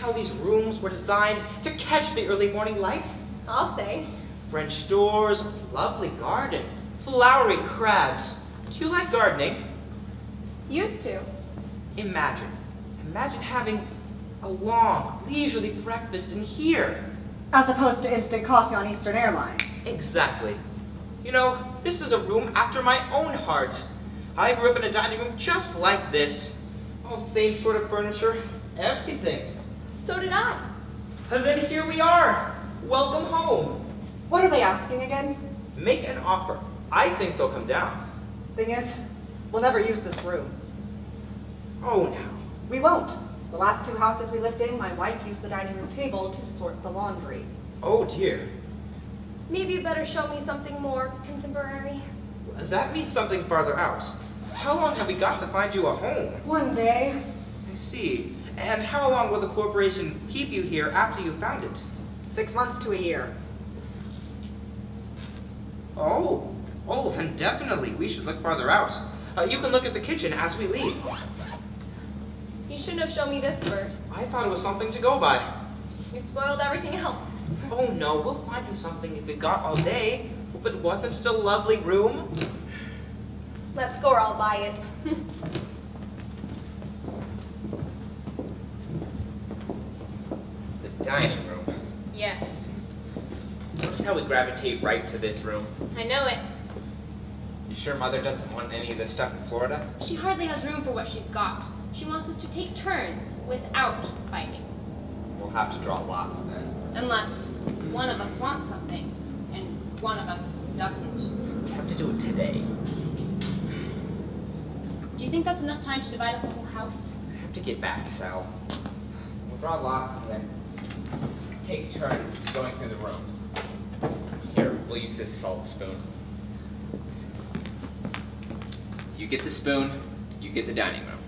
how these rooms were designed to catch the early morning light? I'll say. French doors, lovely garden, flowery crabs. Do you like gardening? Used to. Imagine having a long, leisurely breakfast in here. As opposed to instant coffee on Eastern Airlines. Exactly. You know, this is a room after my own heart. I grew up in a dining room just like this. All same sort of furniture, everything. So did I. And then here we are. Welcome home. What are they asking again? Make an offer. I think they'll come down. Thing is, we'll never use this room. Oh, now. We won't. The last 2 houses we lived in, my wife used the dining room table to sort the laundry. Oh, dear. Maybe you better show me something more contemporary. That means something farther out. How long have we got to find you a home? One day. I see. And how long will the corporation keep you here after you found it? 6 months to a year. Oh, then definitely we should look farther out. You can look at the kitchen as we leave. You shouldn't have shown me this first. I thought it was something to go by. You spoiled everything else. Oh no, we'll find you something if we got all day. Hope it wasn't just a lovely room. Let's go or I'll buy it. The dining room. Yes, Notice how we gravitate right to this room. I know it. You sure Mother doesn't want any of this stuff in Florida? She hardly has room for what she's got. She wants us to take turns without fighting. We'll have to draw lots then. Unless one of us wants something, and one of us doesn't. We have to do it today. Do you think that's enough time to divide up the whole house? I have to get back, Sal. We'll draw lots and then take turns going through the rooms. Here, we'll use this salt spoon. You get the spoon, you get the dining room.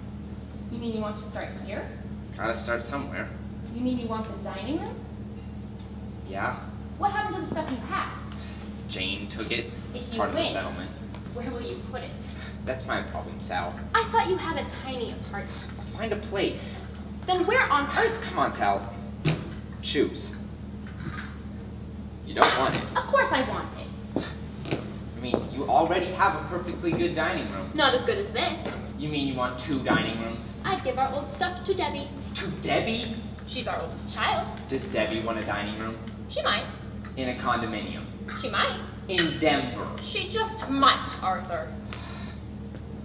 You mean you want to start here? Gotta start somewhere. You mean you want the dining room? Yeah, What happened to the stuff you had? Jane took it. If It's you part of the win. settlement. Where will you put it? That's my problem, Sal. I thought you had a tiny apartment. Find a place. Then where on earth? Come on, Sal. Choose. You don't want it. Of course I want it. I mean, you already have a perfectly good dining room. Not as good as this. You mean you want 2 dining rooms? I'd give our old stuff to Debbie. To Debbie? She's our oldest child. Does Debbie want a dining room? She might. In a condominium. She might. In Denver. She just might, Arthur.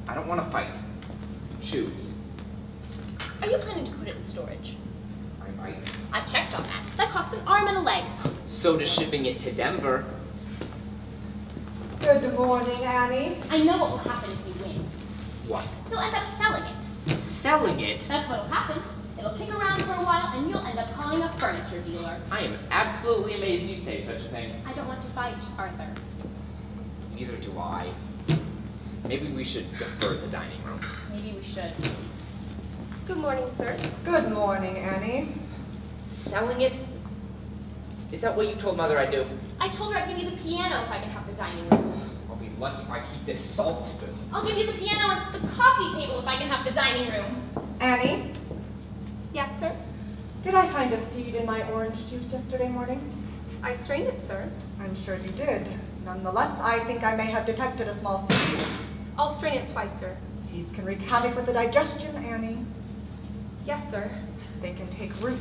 I don't want to fight. Choose. Are you planning to put it in storage? I might. I've checked on that. That costs an arm and a leg. So does shipping it to Denver. Good morning, Annie. I know what will happen if you win. What? You'll end up selling it. Selling it? That's what'll happen. It'll kick around for a while and you'll end up calling a furniture dealer. I am absolutely amazed you say such a thing. I don't want to fight, Arthur. Neither do I. Maybe we should defer the dining room. Maybe we should. Good morning, sir. Good morning, Annie. Selling it? Is that what you told Mother I'd do? I told her I'd give you the piano if I can have the dining room. I'll be lucky if I keep this salt spoon. I'll give you the piano and the coffee table if I can have the dining room. Annie, Yes, sir. did I find a seed in my orange juice yesterday morning? I strained it, sir. I'm sure you did. Nonetheless, I think I may have detected a small seed. I'll strain it twice, sir. Seeds can wreak havoc with the digestion, Annie. Yes, sir. They can take root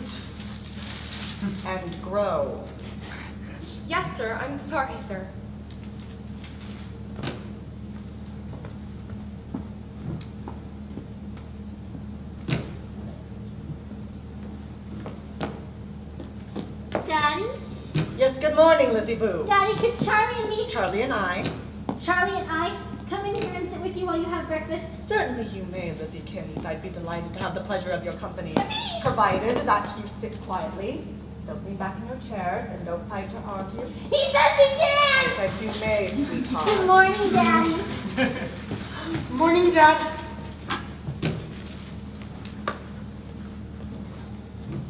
and grow. Yes, sir. I'm sorry, sir. Daddy? Yes, good morning, Lizzie Boo. Daddy, could Charlie and me, Charlie and I. Charlie and I, come in here and sit with you while you have breakfast? Certainly you may, Lizzie Kins. I'd be delighted to have the pleasure of your company, provided that you sit quietly. Don't lean back in your chairs and don't fight or argue. He says we I can! said you may, sweetheart. Good morning, Daddy. Morning, Dad.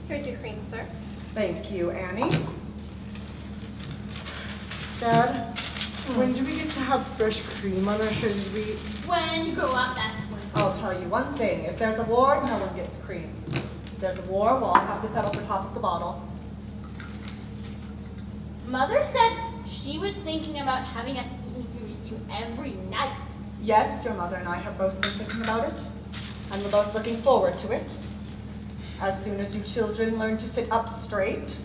Here's your cream, sir. Thank you, Annie. Dad, when do we get to have fresh cream on our sugar wheat? When you grow up, that's when. I'll tell you one thing. If there's a war, no one gets cream. there's a war, well, I'll have to settle for top of the bottle. Mother said she was thinking about having us eating food with you every night. Yes, your mother and I have both been thinking about it, and we're both looking forward to it. As soon as you children learn to sit up straight,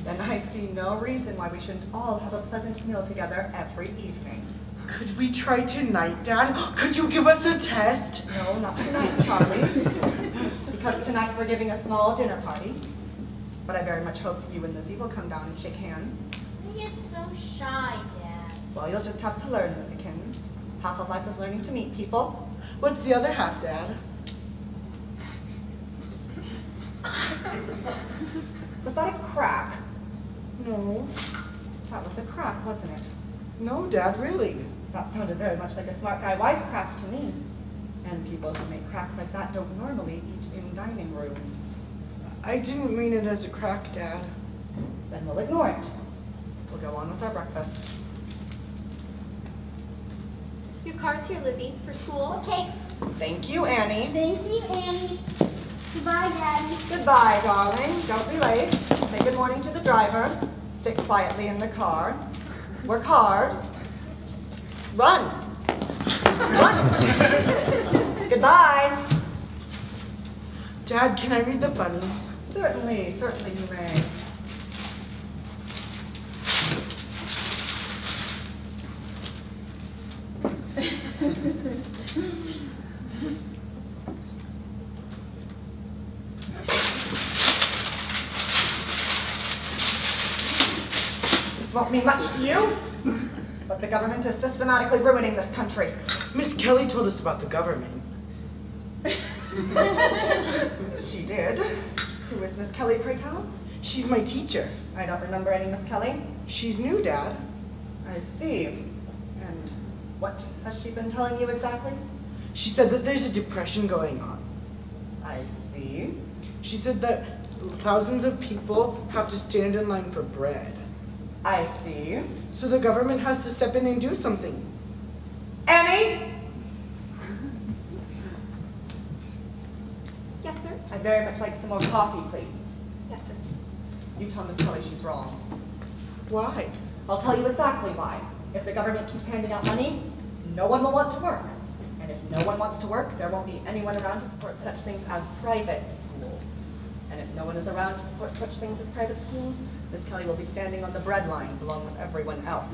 then I see no reason why we shouldn't all have a pleasant meal together every evening. Could we try tonight, Dad? Could you give us a test? No, not tonight, Charlie. Because tonight we're giving a small dinner party. But I very much hope you and Lizzie will come down and shake hands. I get so shy, Dad. Well, you'll just have to learn, Lizzykins. Half of life is learning to meet people. What's the other half, Dad? Was that a crack? No. That was a crack, wasn't it? No, Dad, really. That sounded very much like a smart guy wisecrack to me. And people who make cracks like that don't normally eat in dining rooms. I didn't mean it as a crack, Dad. Then we'll ignore it. We'll go on with our breakfast. Your car's here, Lizzie, for school. Okay, Thank you, Annie. thank you, Annie. Goodbye, Daddy. Goodbye, darling. Don't be late. Say good morning to the driver. Sit quietly in the car. Work hard. Run. Run. Goodbye. Dad, can I read the bunnies? Certainly you may. This won't mean much to you, but the government is systematically ruining this country. Miss Kelly told us about the government. She did. Who is Miss Kelly, pray tell? She's my teacher. I don't remember any Miss Kelly. She's new, Dad. I see. And what has she been telling you exactly? She said that there's a depression going on. I see. She said that thousands of people have to stand in line for bread. I see. So the government has to step in and do something. Annie! Yes, sir. I'd very much like some more coffee, please. Yes, sir. You tell Miss Kelly she's wrong. Why? I'll tell you exactly why. If the government keeps handing out money, no one will want to work. And if no one wants to work, there won't be anyone around to support such things as private schools. And if no one is around to support such things as private schools, Miss Kelly will be standing on the bread lines along with everyone else.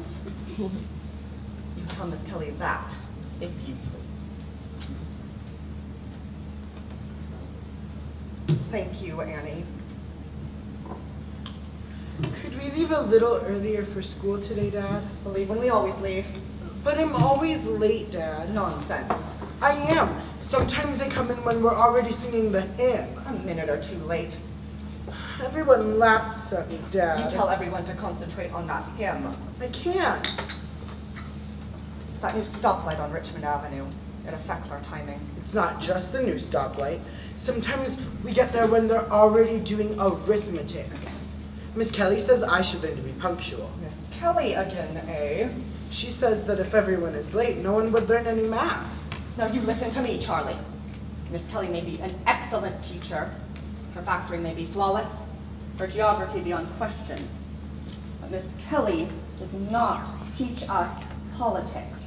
You tell Miss Kelly that, if you please. Thank you, Annie. Could we leave a little earlier for school today, Dad? Believe when we always leave. But I'm always late, Dad. Nonsense. I am. Sometimes I come in when we're already singing the hymn. A minute or two late. Everyone laughs at me, Dad. You tell everyone to concentrate on that hymn. I can't. It's that new stoplight on Richmond Avenue. It affects our timing. It's not just the new stoplight. Sometimes we get there when they're already doing arithmetic. Miss Kelly says I should learn to be punctual. Miss Kelly again, eh? She says that if everyone is late, no one would learn any math. Now you listen to me, Charlie. Miss Kelly may be an excellent teacher. Her factoring may be flawless. Her geography beyond question. But Miss Kelly does not teach us politics.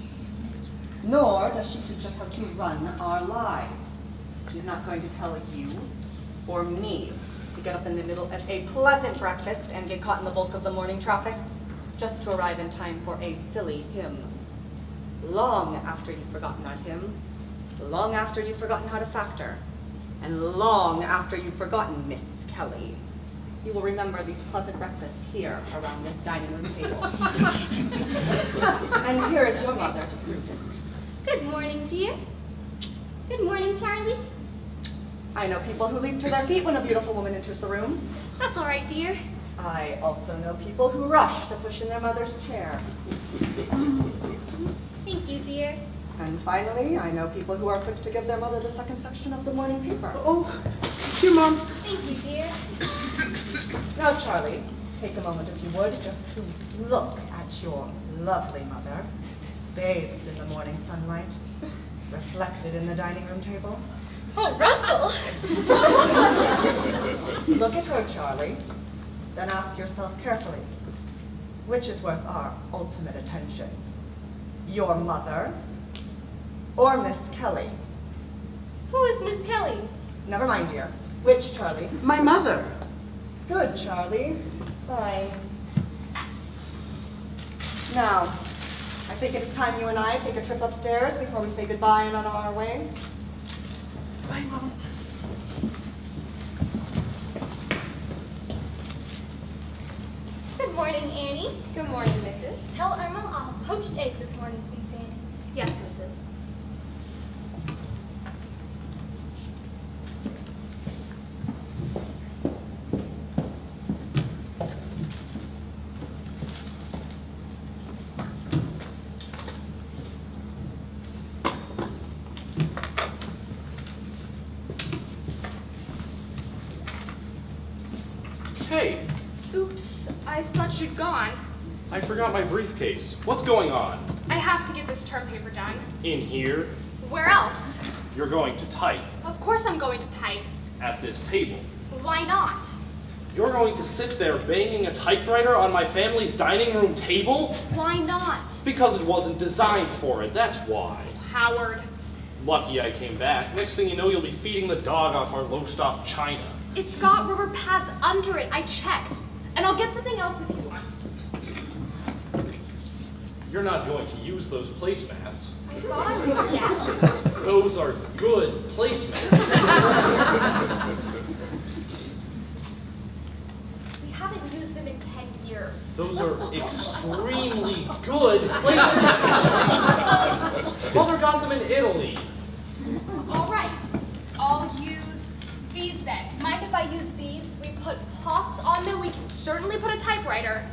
Nor does she teach us how to run our lives. She's not going to tell you or me to get up in the middle of a pleasant breakfast and get caught in the bulk of the morning traffic just to arrive in time for a silly hymn. Long after you've forgotten that hymn, long after you've forgotten how to factor, and long after you've forgotten Miss Kelly, you will remember these pleasant breakfasts here around this dining room table. And here is your mother to prove it. Good morning, dear. Good morning, Charlie. I know people who leap to their feet when a beautiful woman enters the room. That's all right, dear. I also know people who rush to push in their mother's chair. Thank you, dear. And finally, I know people who are quick to give their mother the second section of the morning paper. Oh, thank you, Mom. Thank you, dear. Now, Charlie, take a moment, if you would, just to look at your lovely mother, bathed in the morning sunlight, reflected in the dining room table. Oh, Russell! Look at her, Charlie. Then ask yourself carefully, which is worth our ultimate attention? Your mother or Miss Kelly? Who is Miss Kelly? Never mind, dear. Which, Charlie? My mother. Good, Charlie. Fine. Now, I think it's time you and I take a trip upstairs before we say goodbye and on our way. Bye, Mom. Good morning, Annie. Good morning, Mrs. Tell Irma I'll have poached eggs this morning, please, Annie. Yes, Mrs. Hey, Oops, I thought you'd gone. I forgot my briefcase. What's going on? I have to get this term paper done. In here, Where else? you're going to type Of course I'm going to type. at this table. Why not? You're going to sit there banging a typewriter on my family's dining room table? Why not? Because it wasn't designed for it, that's why. Howard. Lucky I came back. Next thing you know, you'll be feeding the dog off our Lowestoft china. It's got rubber pads under it. I checked. And I'll get something else if you want. You're not going to use those placemats. I thought I would, yes. Those are good placemats. We haven't used them in 10 years. Those are extremely good placemats. Mother got them in Italy. All right. I'll use these then. Mind if I use these? We put pots on them. We can certainly put a typewriter.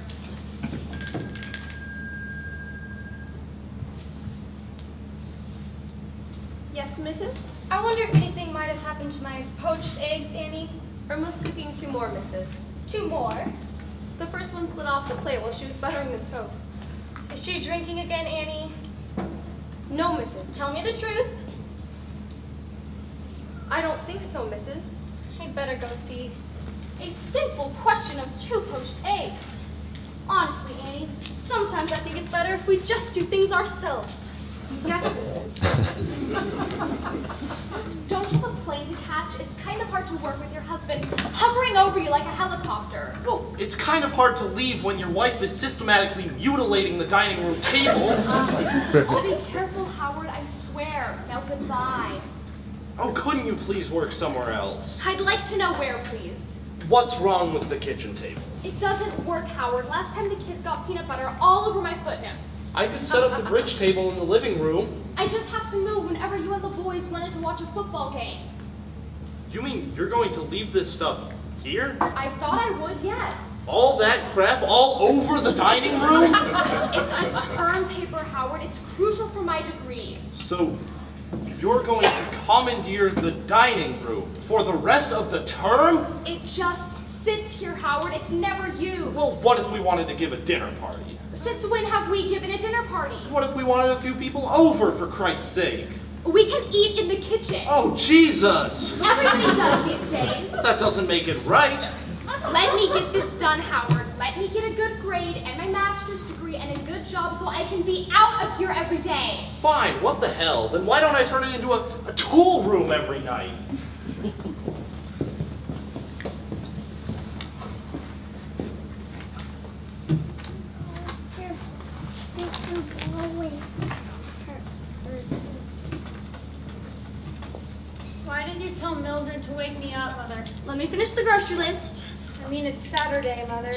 Yes, Mrs.? I wonder if anything might have happened to my poached eggs, Annie. Irma's cooking 2 more, Mrs. 2 more? The first one slid off the plate while she was buttering the toast. Is she drinking again, Annie? No, Mrs. Tell me the truth. I don't think so, Mrs. I'd better go see. A simple question of 2 poached eggs. Honestly, Annie, sometimes I think it's better if we just do things ourselves. Yes, Mrs. Don't you have a plane to catch? It's kind of hard to work with your husband hovering over you like a helicopter. Well, it's kind of hard to leave when your wife is systematically mutilating the dining room table. I'll be careful, Howard, I swear. Now, goodbye. Oh, couldn't you please work somewhere else? I'd like to know where, please. What's wrong with the kitchen table? It doesn't work, Howard. Last time the kids got peanut butter all over my footnotes. I could set up the bridge table in the living room. I just have to move whenever you and the boys wanted to watch a football game. You mean you're going to leave this stuff here? I thought I would, yes. All that crap all over the dining room? It's a term paper, Howard. It's crucial for my degree. So, you're going to commandeer the dining room for the rest of the term? It just sits here, Howard. It's never used. Well, what if we wanted to give a dinner party? Since when have we given a dinner party? What if we wanted a few people over, for Christ's sake? We can eat in the kitchen. Oh, Jesus! Everybody does these days. That doesn't make it right. Let me get this done, Howard. Let me get a good grade and my master's degree and a good job so I can be out of here every day. Fine, what the hell? Then why don't I turn it into a tool room every night? Why did you tell Mildred to wake me up, Mother? Let me finish the grocery list. I mean, it's Saturday, Mother.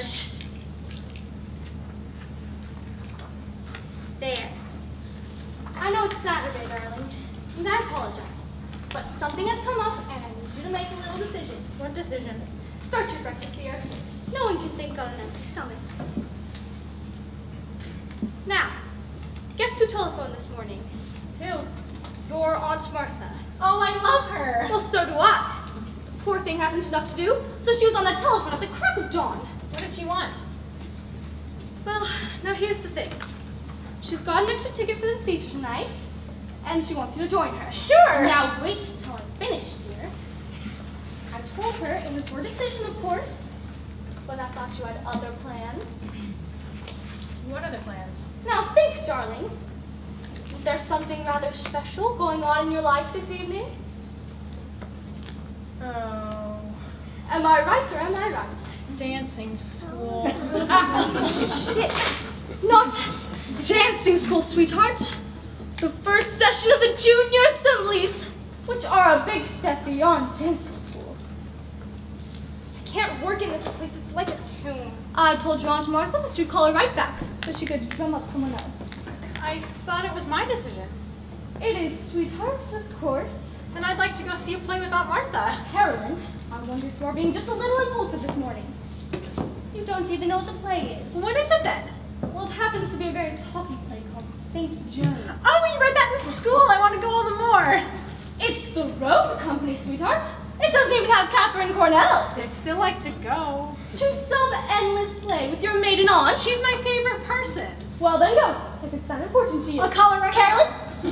There. I know it's Saturday, darling, and I apologize. But something has come up, and I need you to make a little decision. What decision? Start your breakfast, dear. No one can think on an empty stomach. Now, guess who telephoned this morning? Who? Your Aunt Martha. Oh, I love her. Well, so do I. Poor thing hasn't enough to do, so she was on the telephone at the crack of dawn. What did she want? Well, now here's the thing. She's got an extra ticket for the theater tonight, and she wants you to join her. Sure. Now wait till I'm finished, dear. I told her it was your decision, of course, but I thought you had other plans. What other plans? Now think, darling. Is there something rather special going on in your life this evening? Oh, Am I right or am I right? dancing school. Shit! Not dancing school, sweetheart. The first session of the junior assemblies, which are a big step beyond dancing school. I can't work in this place, it's like a tomb. I told your Aunt Martha that you'd call her right back so she could drum up someone else. I thought it was my decision. It is, sweetheart, of course. And I'd like to go see a play with Aunt Martha. Carolyn, I wonder if you're being just a little impulsive this morning. You don't even know what the play is. What is it then? Well, it happens to be a very talky play called St. Joan. Oh, we read that in school. I want to go all the more. It's the road company, sweetheart. It doesn't even have Catherine Cornell. I'd still like to go. To some endless play with your maiden aunt. She's my favorite person. Well, then go, if it's that important to you. I'll call her right Carolyn? You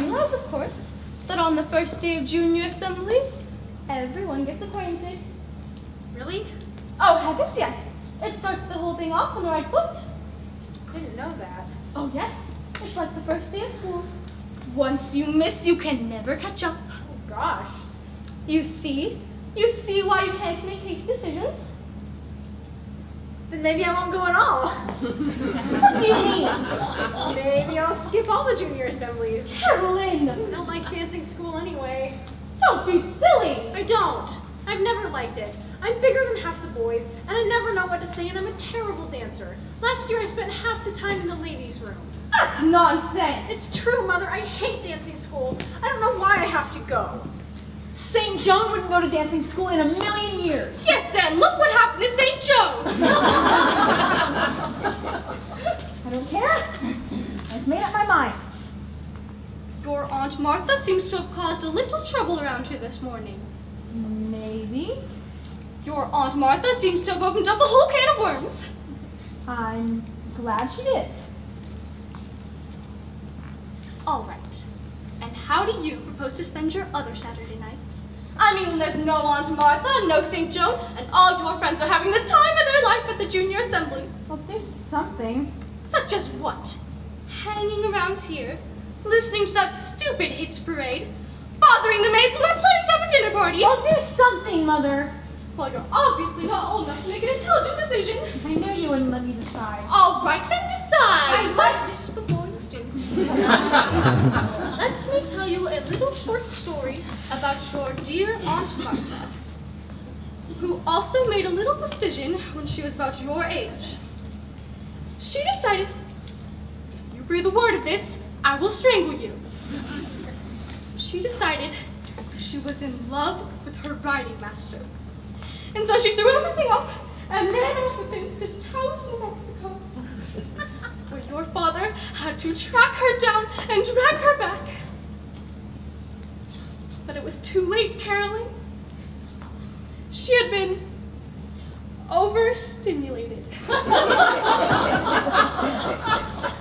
realize, of course, that on the first day of junior assemblies, everyone gets acquainted. Really? Oh, heavens, yes. It starts the whole thing off on the right foot. Didn't know that. Oh, yes. It's like the first day of school. Once you miss, you can never catch up. Oh, gosh. You see? You see why you can't make hasty decisions? Then maybe I won't go at all. What do you mean? Maybe I'll skip all the junior assemblies. Carolyn! I don't like dancing school anyway. Don't be silly! I don't. I've never liked it. I'm bigger than half the boys, and I never know what to say, and I'm a terrible dancer. Last year I spent half the time in the ladies' room. That's nonsense! It's true, Mother. I hate dancing school. I don't know why I have to go. St. Joan wouldn't go to dancing school in a million years. Yes, and look what happened to St. Joan! I don't care. I've made up my mind. Your Aunt Martha seems to have caused a little trouble around here this morning. Maybe. Your Aunt Martha seems to have opened up a whole can of worms. I'm glad she did. All right. And how do you propose to spend your other Saturday nights? I mean, when there's no Aunt Martha and no St. Joan, and all your friends are having the time of their life at the junior assemblies. Well, there's something. Such as what? Hanging around here, listening to that stupid hits parade, bothering the maids when we're planning to have a dinner party. Well, do something, Mother. Well, you're obviously not old enough to make an intelligent decision. I knew you wouldn't let me decide. All right, then decide. I But before you do, let me tell you a little short story about your dear Aunt Martha, who also made a little decision when she was about your age. She decided, if you breathe a word of this, I will strangle you. She decided she was in love with her riding master. And so she threw everything up and ran off with him to Taos, New Mexico, where your father had to track her down and drag her back. But it was too late, Carolyn. She had been overstimulated.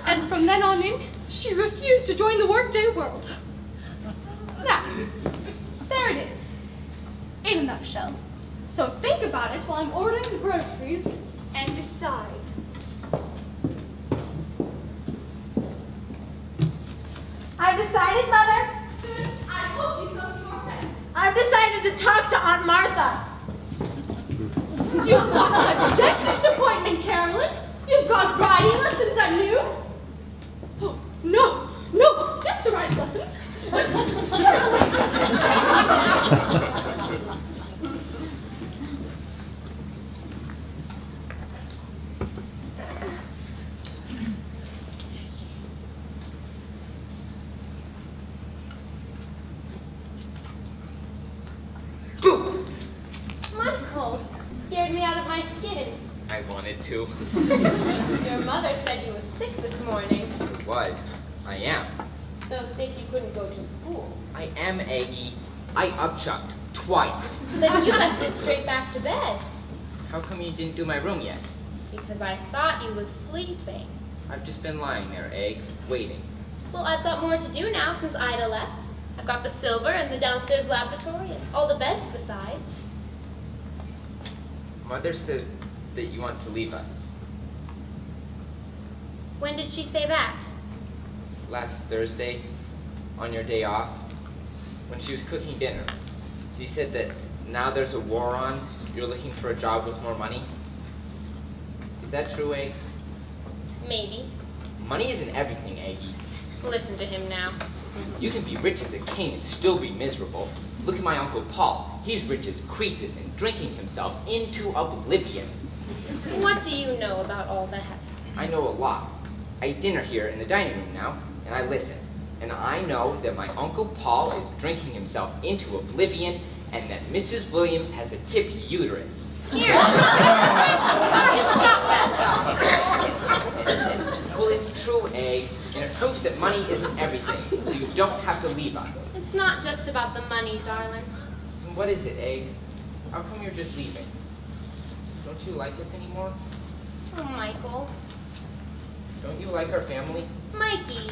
And from then on in, she refused to join the workday world. Now, there it is, in a nutshell. So think about it while I'm ordering the groceries and decide. I've decided, Mother. Good. I hope you come to your sense. I've decided to talk to Aunt Martha. You've got a dentist appointment, Carolyn. You've got riding lessons at noon. Oh, no, we'll skip the riding lessons. Carolyn. Michael, scared me out of my skin. I wanted to. Your mother said you were sick this morning. It was. I am. So sick you couldn't go to school. I am, Aggie. I upchucked twice. Then you must get straight back to bed. How come you didn't do my room yet? Because I thought you was sleeping. I've just been lying there, Egg, waiting. Well, I've got more to do now since Ida left. I've got the silver and the downstairs laboratory and all the beds besides. Mother says that you want to leave us. When did she say that? Last Thursday, on your day off, when she was cooking dinner. She said that now there's a war on, you're looking for a job with more money. Is that true, Egg? Maybe. Money isn't everything, Aggie. Listen to him now. You can be rich as a king and still be miserable. Look at my Uncle Paul. He's rich as Croesus and drinking himself into oblivion. What do you know about all that? I know a lot. I eat dinner here in the dining room now, and I listen. And I know that my Uncle Paul is drinking himself into oblivion and that Mrs. Williams has a tip uterus. Here! Stop that talk. Well, it's true, Egg, and it proves that money isn't everything, so you don't have to leave us. It's not just about the money, darling. And what is it, Egg? How come you're just leaving? Don't you like us anymore? Oh, Michael. Don't you like our family? Mikey.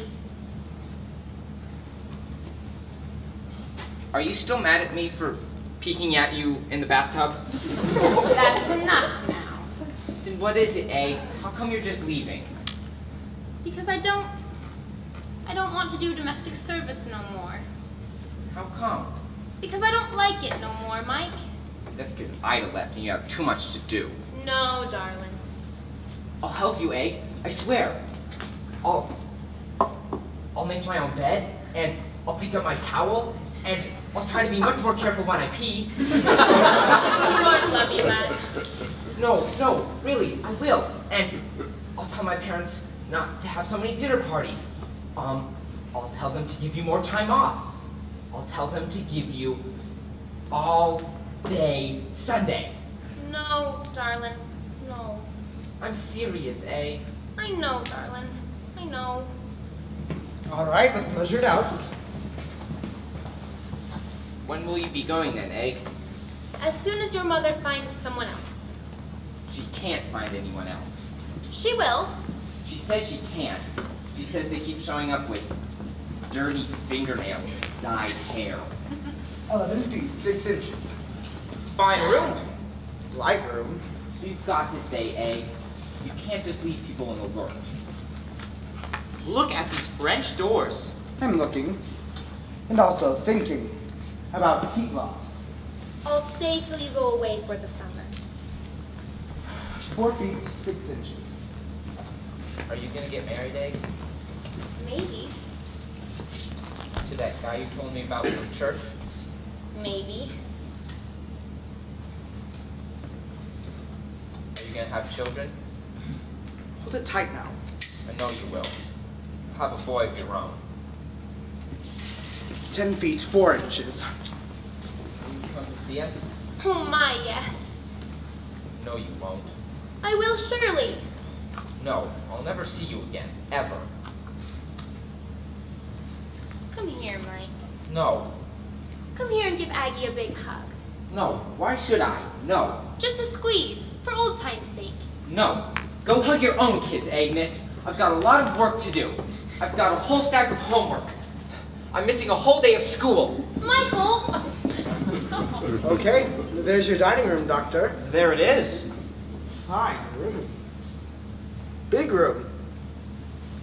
Are you still mad at me for peeking at you in the bathtub? That's enough now. Then what is it, Egg? How come you're just leaving? Because I don't want to do domestic service no more. How come? Because I don't like it no more, Mike. That's because Ida left and you have too much to do. No, darling. I'll help you, Egg. I swear. I'll make my own bed, and I'll pick up my towel, and I'll try to be much more careful when I pee. You won't love you, Matt. No, really, I will. And I'll tell my parents not to have so many dinner parties. I'll tell them to give you more time off. I'll tell them to give you all day Sunday. No, darling. No. I'm serious, Egg. I know, darling. I know. All right, let's measure it out. When will you be going then, Egg? As soon as your mother finds someone else. She can't find anyone else. She will. She says she can't. She says they keep showing up with dirty fingernails and dyed hair. 11 feet, 6 inches. Fine room. Light room. So you've got to stay, Egg. You can't just leave people in the lurch. Look at these French doors. I'm looking. And also thinking about heat loss. I'll stay till you go away for the summer. 4 feet, 6 inches. Are you gonna get married, Egg? Maybe. To that guy you told me about from church? Maybe. Are you gonna have children? Hold it tight now. I know you will. You'll have a boy of your own. 10 feet, 4 inches. Will you come to see us? Oh my, yes. No, you won't. I will surely. No, I'll never see you again, ever. Come here, Mike. No, Come here and give Aggie a big hug. no, why should I? No, Just a squeeze, for old time's sake. no. Go hug your own kids, Agnes. I've got a lot of work to do. I've got a whole stack of homework. I'm missing a whole day of school. Michael! Okay, there's your dining room, Doctor. There it is. Fine room. Big room.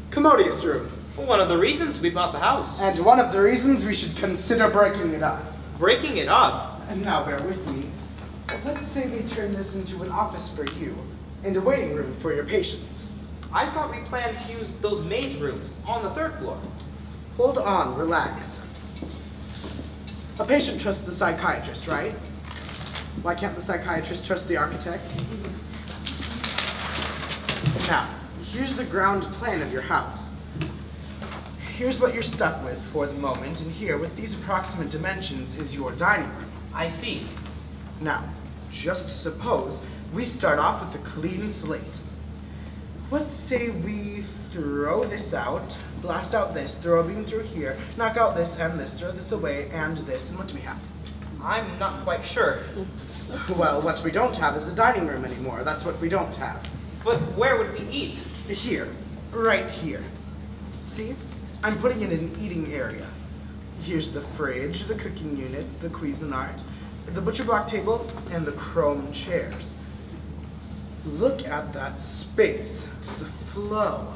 Commodious room. One of the reasons we bought the house. And one of the reasons we should consider breaking it up. Breaking it up. And now bear with me. Let's say we turn this into an office for you and a waiting room for your patients. I thought we planned to use those maid's rooms on the 3rd floor. Hold on, relax. A patient trusts the psychiatrist, right? Why can't the psychiatrist trust the architect? Now, here's the ground plan of your house. Here's what you're stuck with for the moment, and here, with these approximate dimensions, is your dining room. I see. Now, just suppose we start off with a clean slate. Let's say we throw this out, blast out this, throw a beam through here, knock out this and this, throw this away and this, and what do we have? I'm not quite sure. Well, what we don't have is a dining room anymore. That's what we don't have. But where would we eat? Here. Right here. See? I'm putting in an eating area. Here's the fridge, the cooking units, the Cuisinart, the butcher block table, and the chrome chairs. Look at that space, the flow.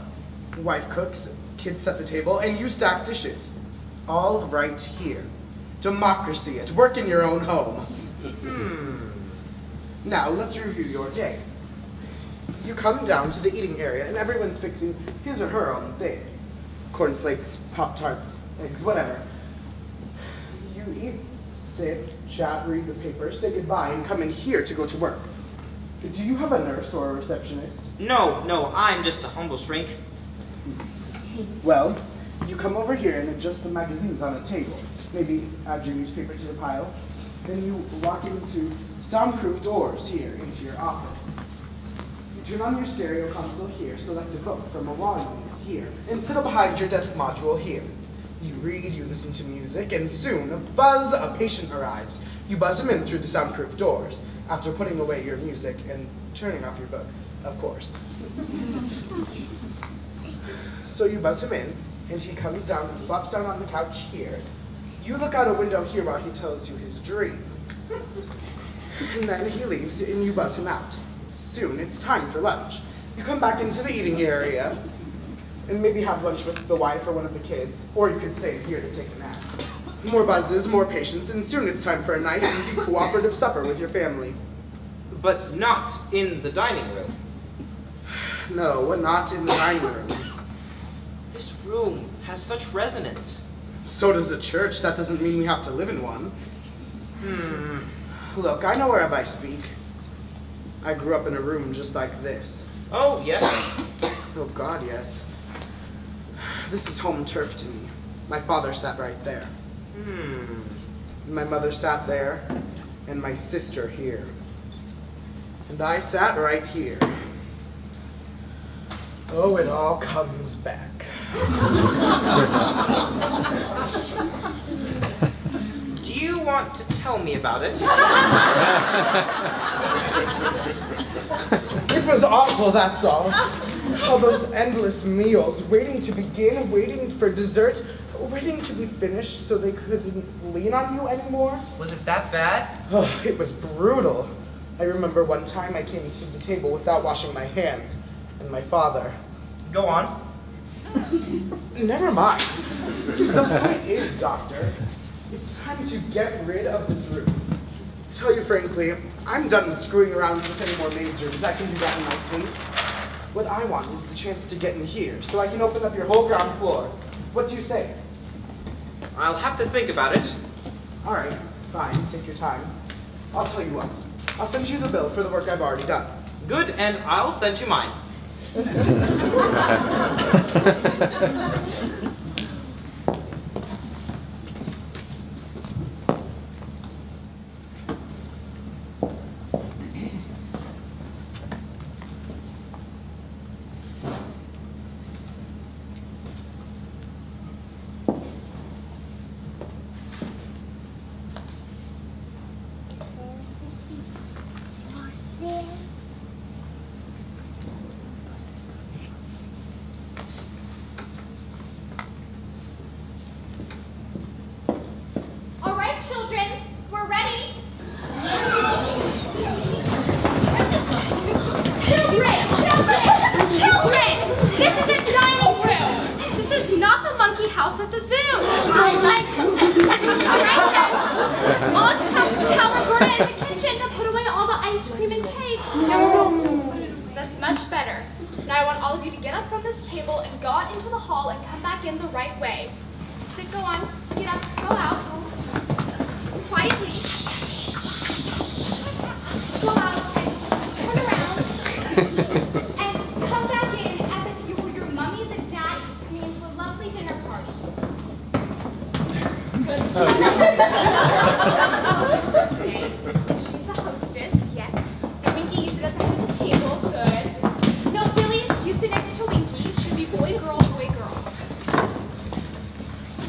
Wife cooks, kids set the table, and you stack dishes. All right here. Democracy at work in your own home. Now let's review your day. You come down to the eating area and everyone's fixing his or her own thing. Cornflakes, Pop-Tarts, eggs, whatever. You eat, sit, chat, read the paper, say goodbye, and come in here to go to work. Do you have a nurse or a receptionist? No, I'm just a humble shrink. Well, you come over here and adjust the magazines on a table. Maybe add your newspaper to the pile. Then you walk into soundproof doors here into your office. You turn on your stereo console here, select a book from a wall unit here, and sit behind your desk module here. You read, you listen to music, and soon, a patient arrives. You buzz him in through the soundproof doors, after putting away your music and turning off your book, of course. So you buzz him in, and he comes down and flops down on the couch here. You look out a window here while he tells you his dream. And then he leaves, and you buzz him out. Soon, it's time for lunch. You come back into the eating area, and maybe have lunch with the wife or one of the kids, or you could stay here to take a nap. More buzzes, more patience, and soon it's time for a nice, easy, cooperative supper with your family. But not in the dining room. No, not in the dining room. This room has such resonance. So does a church. That doesn't mean we have to live in one. Look, I know whereof I speak. I grew up in a room just like this. Oh, yes. Oh, God, yes. This is home turf to me. My father sat right there. My mother sat there, and my sister here. And I sat right here. Oh, it all comes back. Do you want to tell me about it? It was awful, that's all. All those endless meals, waiting to begin, waiting for dessert, waiting to be finished so they couldn't lean on you anymore. Was it that bad? Oh, it was brutal. I remember one time I came to the table without washing my hands, and my father. Go on. Never mind. The point is, Doctor, it's time to get rid of this room. To tell you frankly, I'm done with screwing around with any more maids rooms. I can do that in my sleep. What I want is the chance to get in here, so I can open up your whole ground floor. What do you say? I'll have to think about it. All right, fine, take your time. I'll tell you what, I'll send you the bill for the work I've already done. Good, and I'll send you mine. All right, children, we're ready. Children! This is a dining room. This is not the monkey house at the zoo. I like All right, then. I'll just have to tell Roberta in the kitchen to put away all the ice cream and cake. No. That's much better. Now I want all of you to get up from this table and go out into the hall and come back in the right way. Sit, go on. Get up, go out. Quietly. Go out and turn around. And come back in as if you were your mummies and daddies coming into a lovely dinner party. Good. Okay. She's the hostess, yes. And Winky, you sit at the head of the table. Good. No, Billy, you sit next to Winky. It should be boy, girl, boy, girl.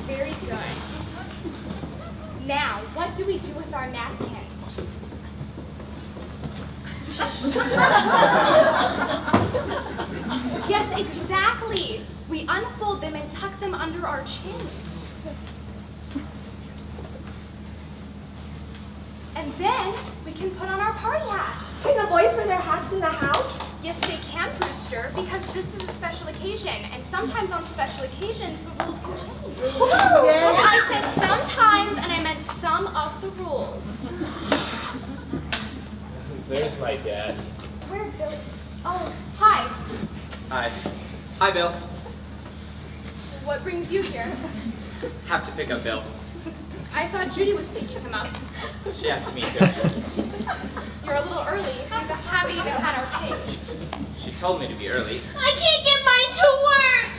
Very good. Now, what do we do with our napkins? Yes, exactly. We unfold them and tuck them under our chins. And then we can put on our party hats. Can the boys wear their hats in the house? Yes, they can, Brewster, because this is a special occasion, and sometimes on special occasions the rules can change. I said sometimes, and I meant some of the rules. There's my dad. Where's Billy? Oh, hi. Hi. Hi, Bill. What brings you here? Have to pick up Bill. I thought Judy was picking him up. She asked me to. You're a little early. We haven't even had our cake. She told me to be early. I can't get mine to work!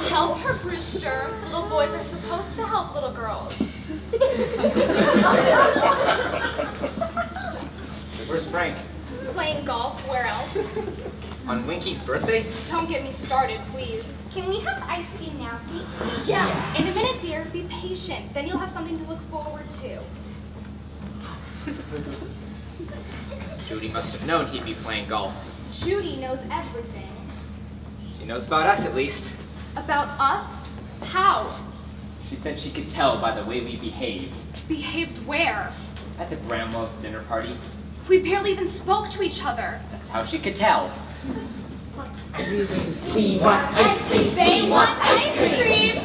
Help her, Brewster. Little boys are supposed to help little girls. Where's Frank? Playing golf, where else? On Winky's birthday? Don't get me started, please. Can we have ice cream now, please? Yeah. In a minute, dear. Be patient. Then you'll have something to look forward to. Judy must have known he'd be playing golf. Judy knows everything. She knows about us, at least. About us? How? She said she could tell by the way we behaved. Behaved where? At the Bramwell's dinner party. We barely even spoke to each other. That's how she could tell. We want ice cream. They want ice cream.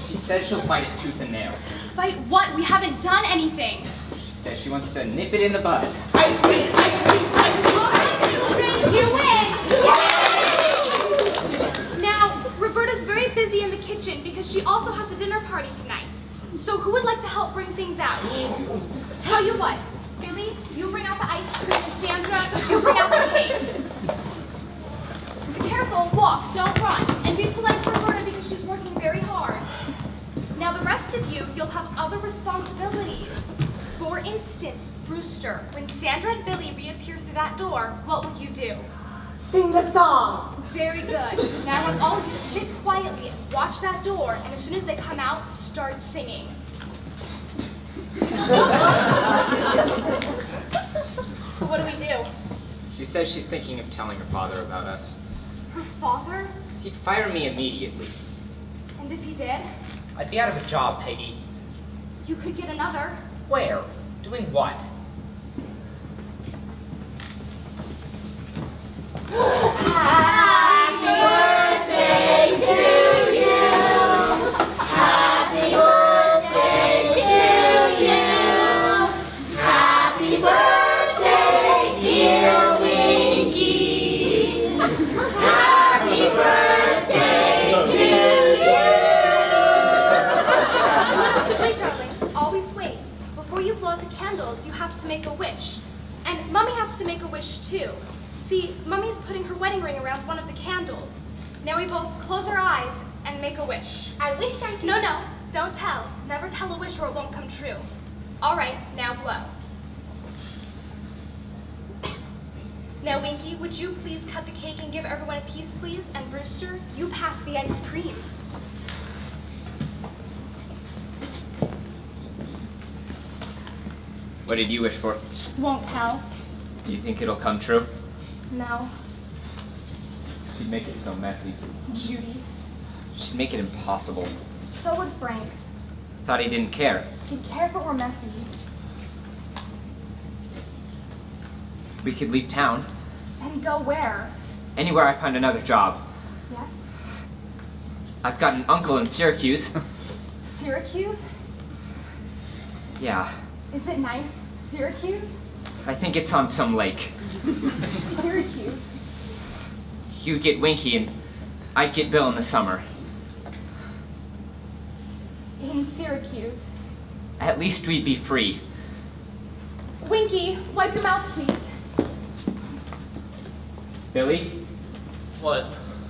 She says she'll fight it tooth and nail. Fight what? We haven't done anything. She says she wants to nip it in the bud. Ice cream, ice cream, ice cream. All right, children, you win. Now, Roberta's very busy in the kitchen because she also has a dinner party tonight. So who would like to help bring things out? Tell you what, Billy, you bring out the ice cream, and Sandra, you bring out the cake. Be careful, walk, don't run, and be polite to Roberta because she's working very hard. Now the rest of you, you'll have other responsibilities. For instance, Brewster, when Sandra and Billy reappear through that door, what will you do? Sing the song. Very good. Now I want all of you to sit quietly and watch that door, and as soon as they come out, start singing. So what do we do? She says she's thinking of telling her father about us. Her father? He'd fire me immediately. And if he did, I'd be out of a job, Peggy. you could get another. Where? Doing what? Happy birthday to you. Happy birthday to you. Happy birthday, dear Winky. Happy birthday to you. Wait, darling. Always wait. Before you blow out the candles, you have to make a wish. And Mommy has to make a wish, too. See, Mummy's putting her wedding ring around one of the candles. Now we both close our eyes and make a wish. I wish I could. No, don't tell. Never tell a wish or it won't come true. All right, now blow. Now, Winky, would you please cut the cake and give everyone a piece, please? And Brewster, you pass the ice cream. What did you wish for? Won't tell. Do you think it'll come true? No. She'd make it so messy. Judy. She'd make it impossible. So would Frank. Thought he didn't care. He'd care if it were messy. We could leave town. And go where? Anywhere I find another job. Yes. I've got an uncle in Syracuse. Syracuse? Yeah, Is it nice? Syracuse? I think it's on some lake. Syracuse. You'd get Winky and I'd get Bill in the summer. In Syracuse. At least we'd be free. Winky, wipe your mouth, please. Billy, What?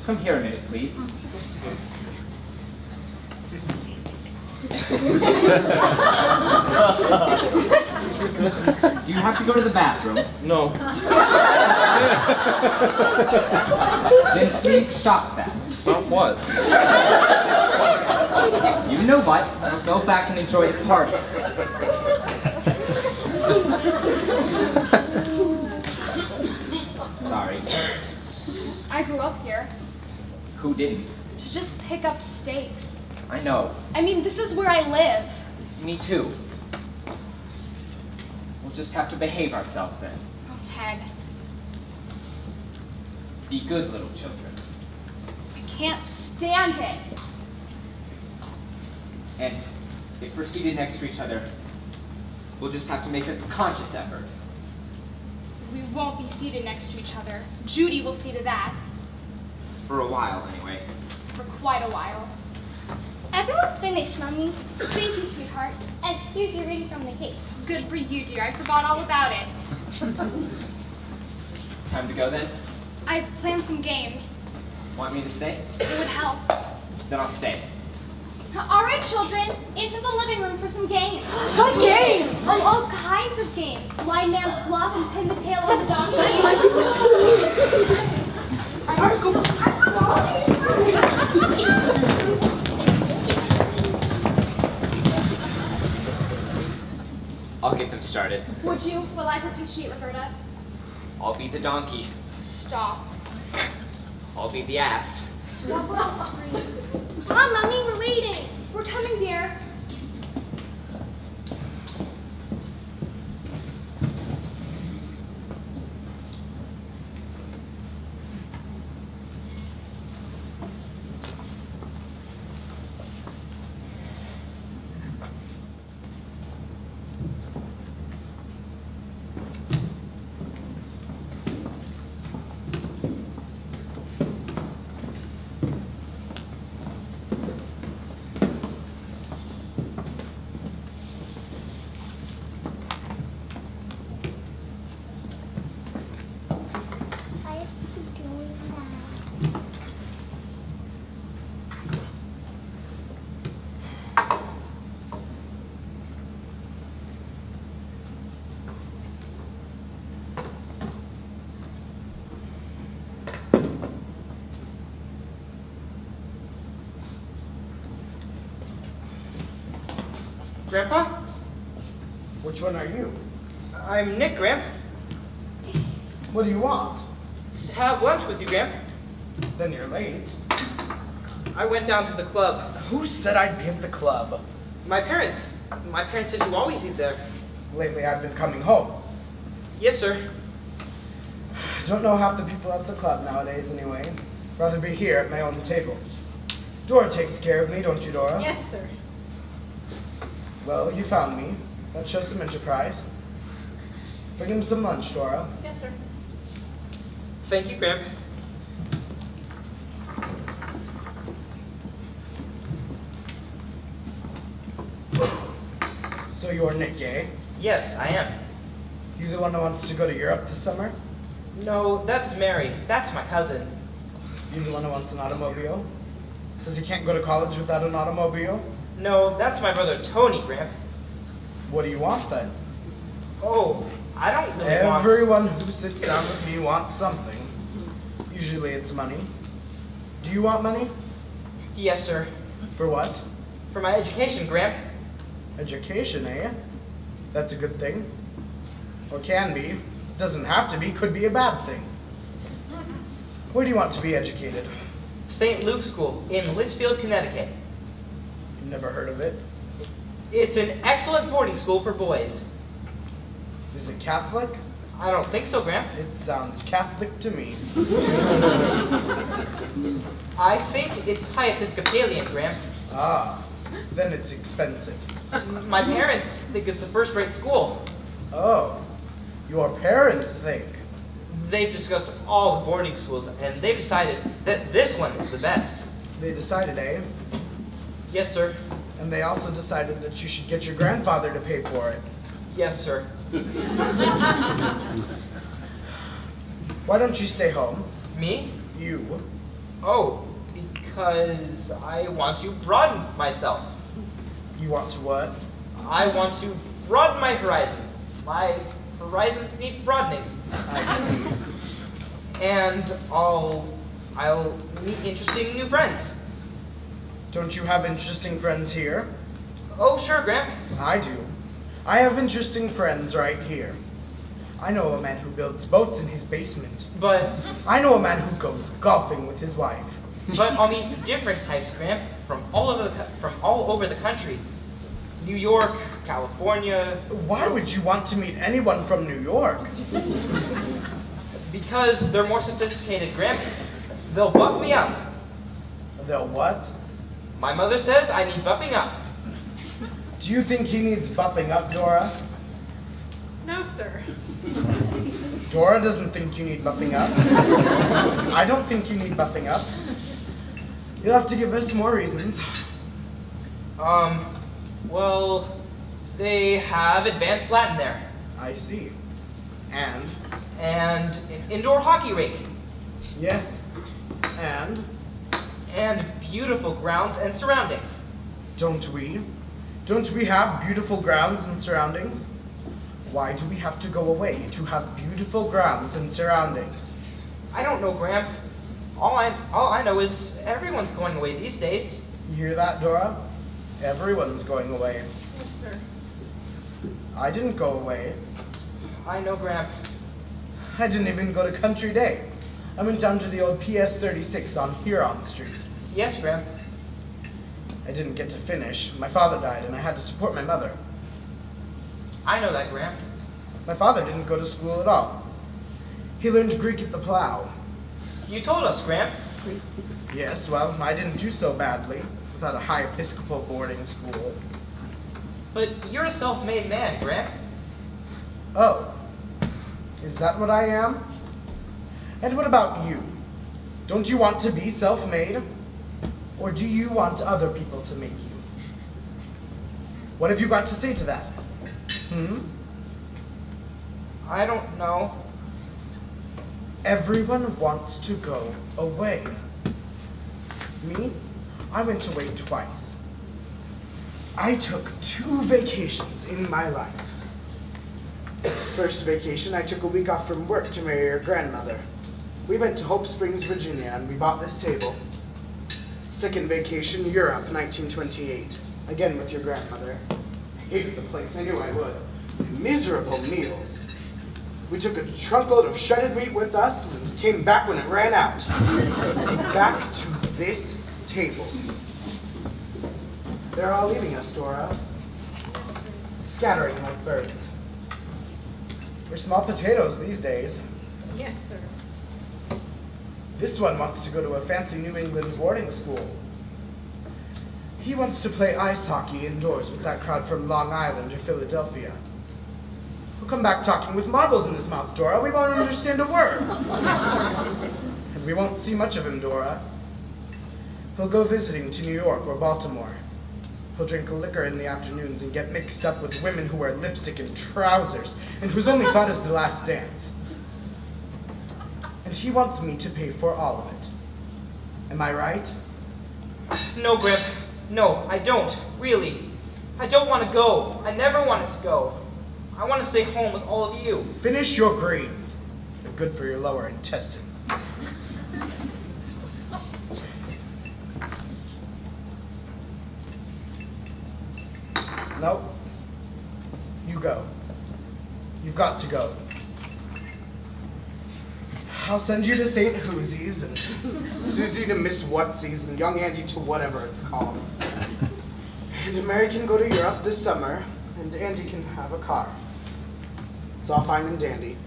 come here a minute, please. Do you have to go to the bathroom? No. Then please stop that. Stop what? You know what? Now go back and enjoy the party. Who didn't? To just pick up stakes. I know. I mean, this is where I live. Me too. We'll just have to behave ourselves then. Oh, Ted, Be good little children. I can't stand it. And if we're seated next to each other, we'll just have to make a conscious effort. We won't be seated next to each other. Judy will see to that. For a while, anyway. For quite a while. Everyone's finished, Mommy. Thank you, sweetheart. And here's your ring from the cake. Good for you, dear. I forgot all about it. Time to go then? I've planned some games. Want me to stay? It would help. Then I'll stay. All right, children, into the living room for some games. What games? Oh, all kinds of games. Blind man's bluff and pin the tail on the donkey. I'll get them started. Would you, while I propitiate Roberta? I'll be the donkey. Stop. I'll be the ass. Stop with the scream. Come on, Mommy, we're waiting. We're coming, dear. I have to be doing that. Grandpa? Which one are you? I'm Nick, Gramp. What do you want? To have lunch with you, Gramp. Then you're late. I went down to the club. Who said I'd be at the club? My parents. My parents said you always eat there. Lately I've been coming home. Yes, sir. Don't know half the people at the club nowadays anyway. Rather be here at my own table. Dora takes care of me, don't you, Dora? Yes, sir. Well, you found me. That shows some enterprise. Bring him some lunch, Dora. Yes, sir. Thank you, Gramp. So you're Nick, eh? Yes, I am. You the one who wants to go to Europe this summer? No, that's Mary. That's my cousin. You the one who wants an automobile? Says you can't go to college without an automobile? No, that's my brother Tony, Gramp. What do you want then? Oh, I don't really want... Everyone who sits down with me wants something. Usually it's money. Do you want money? Yes, sir. For what? For my education, Gramp. Education, eh? That's a good thing. Or can be. Doesn't have to be, could be a bad thing. Where do you want to be educated? St. Luke's School in Litchfield, Connecticut. Never heard of it. It's an excellent boarding school for boys. Is it Catholic? I don't think so, Gramp. It sounds Catholic to me. I think it's high Episcopalian, Gramp. Ah, then it's expensive. My parents think it's a first-rate school. Oh, your parents think. They've discussed all the boarding schools, and they've decided that this one is the best. They decided, eh? Yes, sir. And they also decided that you should get your grandfather to pay for it. Yes, sir. Why don't you stay home? Me? You. Oh, because I want to broaden myself. You want to what? I want to broaden my horizons. My horizons need broadening. I see. And I'll meet interesting new friends. Don't you have interesting friends here? Oh, sure, Gramp. I do. I have interesting friends right here. I know a man who builds boats in his basement. But I know a man who goes golfing with his wife. But I'll meet different types, Gramp, from all over the country. New York, California. Why would you want to meet anyone from New York? Because they're more sophisticated, Gramp. They'll buff me up. They'll what? My mother says I need buffing up. Do you think he needs buffing up, Dora? No, sir. Dora doesn't think you need buffing up. I don't think you need buffing up. You'll have to give us more reasons. Well, they have advanced Latin there. I see. And? And an indoor hockey rink. Yes. And? And beautiful grounds and surroundings. Don't we? Don't we have beautiful grounds and surroundings? Why do we have to go away to have beautiful grounds and surroundings? I don't know, Gramp. All I know is everyone's going away these days. You hear that, Dora? Everyone's going away. Yes, sir. I didn't go away. I know, Gramp. I didn't even go to Country Day. I went down to the old PS 36 on Huron Street. Yes, Gramp. I didn't get to finish. My father died and I had to support my mother. I know that, Gramp. My father didn't go to school at all. He learned Greek at the plow. You told us, Gramp. Yes, well, I didn't do so badly without a high Episcopal boarding school. But you're a self-made man, Gramp. Oh, is that what I am? And what about you? Don't you want to be self-made? Or do you want other people to make you? What have you got to say to that? I don't know. Everyone wants to go away. Me? I went away twice. I took 2 vacations in my life. First vacation, I took a week off from work to marry your grandmother. We went to Hope Springs, Virginia, and we bought this table. Second vacation, Europe, 1928. Again with your grandmother. I hated the place, I knew I would. Miserable meals. We took a trunkload of shredded wheat with us and came back when it ran out. Back to this table. They're all leaving us, Dora. Scattering like birds. We're small potatoes these days. Yes, sir. This one wants to go to a fancy New England boarding school. He wants to play ice hockey indoors with that crowd from Long Island or Philadelphia. He'll come back talking with marbles in his mouth, Dora. We won't understand a word. And we won't see much of him, Dora. He'll go visiting to New York or Baltimore. He'll drink liquor in the afternoons and get mixed up with women who wear lipstick and trousers and whose only thought is the last dance. And he wants me to pay for all of it. Am I right? No, Gramp. No, I don't. Really. I don't want to go. I never wanted to go. I want to stay home with all of you. Finish your greens. They're good for your lower intestine. Nope. You go. You've got to go. I'll send you to St. Hoosie's and Susie to Miss Whatsie's and young Angie to whatever it's called. And Mary can go to Europe this summer and Angie can have a car. It's all fine and dandy.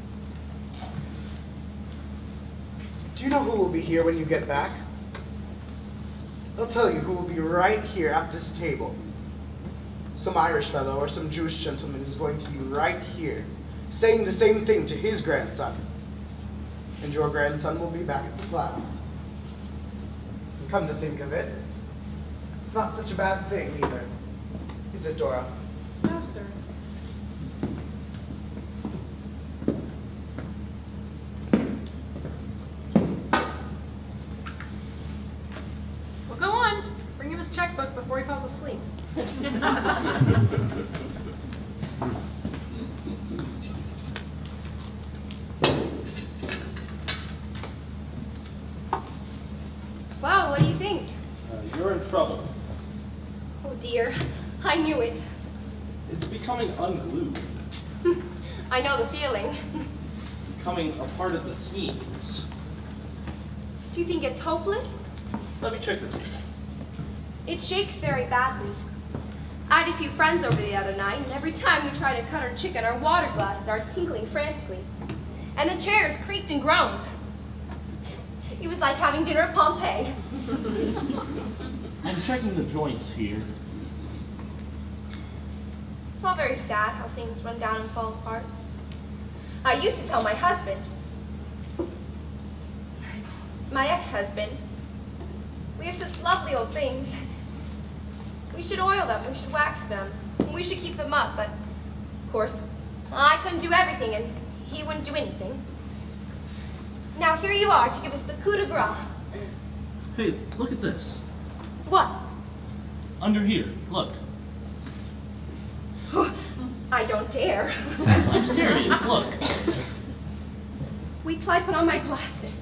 Do you know who will be here when you get back? They'll tell you who will be right here at this table. Some Irish fellow or some Jewish gentleman is going to be right here, saying the same thing to his grandson. And your grandson will be back at the plow. And come to think of it, it's not such a bad thing either. Is it, Dora? No, sir. Well, go on. Bring him his checkbook before he falls asleep. Wow, what do you think? You're in trouble. Oh dear, I knew it. It's becoming unglued, I know the feeling. becoming a part of the seams. Do you think it's hopeless? Let me check the table. It shakes very badly. I had a few friends over the other night, and every time we tried to cut our chicken, our water glass started tinkling frantically. And the chairs creaked and groaned. It was like having dinner at Pompeii. I'm checking the joints here. It's all very sad how things run down and fall apart. I used to tell my husband, my ex-husband, we have such lovely old things. We should oil them, we should wax them, we should keep them up, but of course, I couldn't do everything and he wouldn't do anything. Now here you are to give us the coup de grace. Hey, look at this. What? Under here, look. I don't dare. I'm serious, look. Wait till I put on my glasses.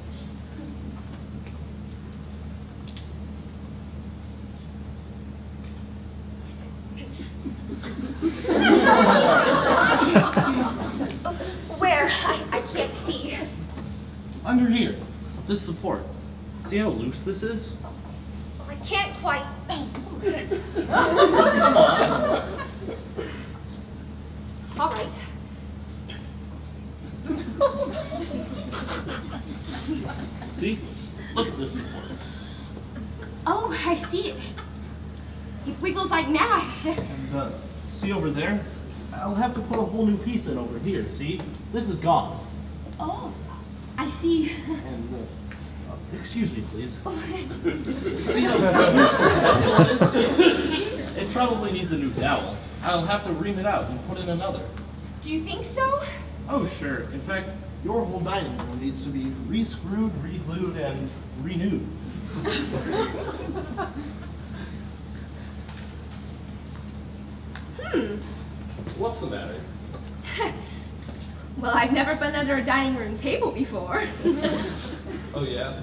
Where? I can't see. Under here, this support. See how loose this is? I can't quite. Come on. All right. See? Look at this support. Oh, I see it. It wiggles like mad. And see over there? I'll have to put a whole new piece in over here, see? This is gone. Oh, I see. And, excuse me, please. See how pencil it is? It probably needs a new dowel. I'll have to ream it out and put in another. Do you think so? Oh, sure. In fact, your whole dining room needs to be re-screwed, re-glued, and renewed. What's the matter? Well, I've never been under a dining room table before. Oh, yeah?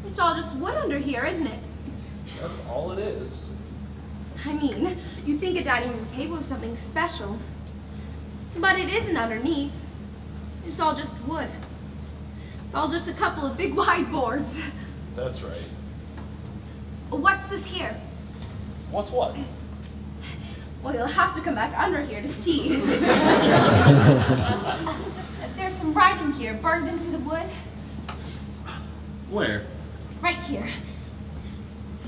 It's all just wood under here, isn't it? That's all it is. I mean, you'd think a dining room table is something special. But it isn't underneath. It's all just wood. It's all just a couple of big wide boards. That's right. What's this here? What's what? Well, you'll have to come back under here to see. There's some writing here burned into the wood. Where? Right here.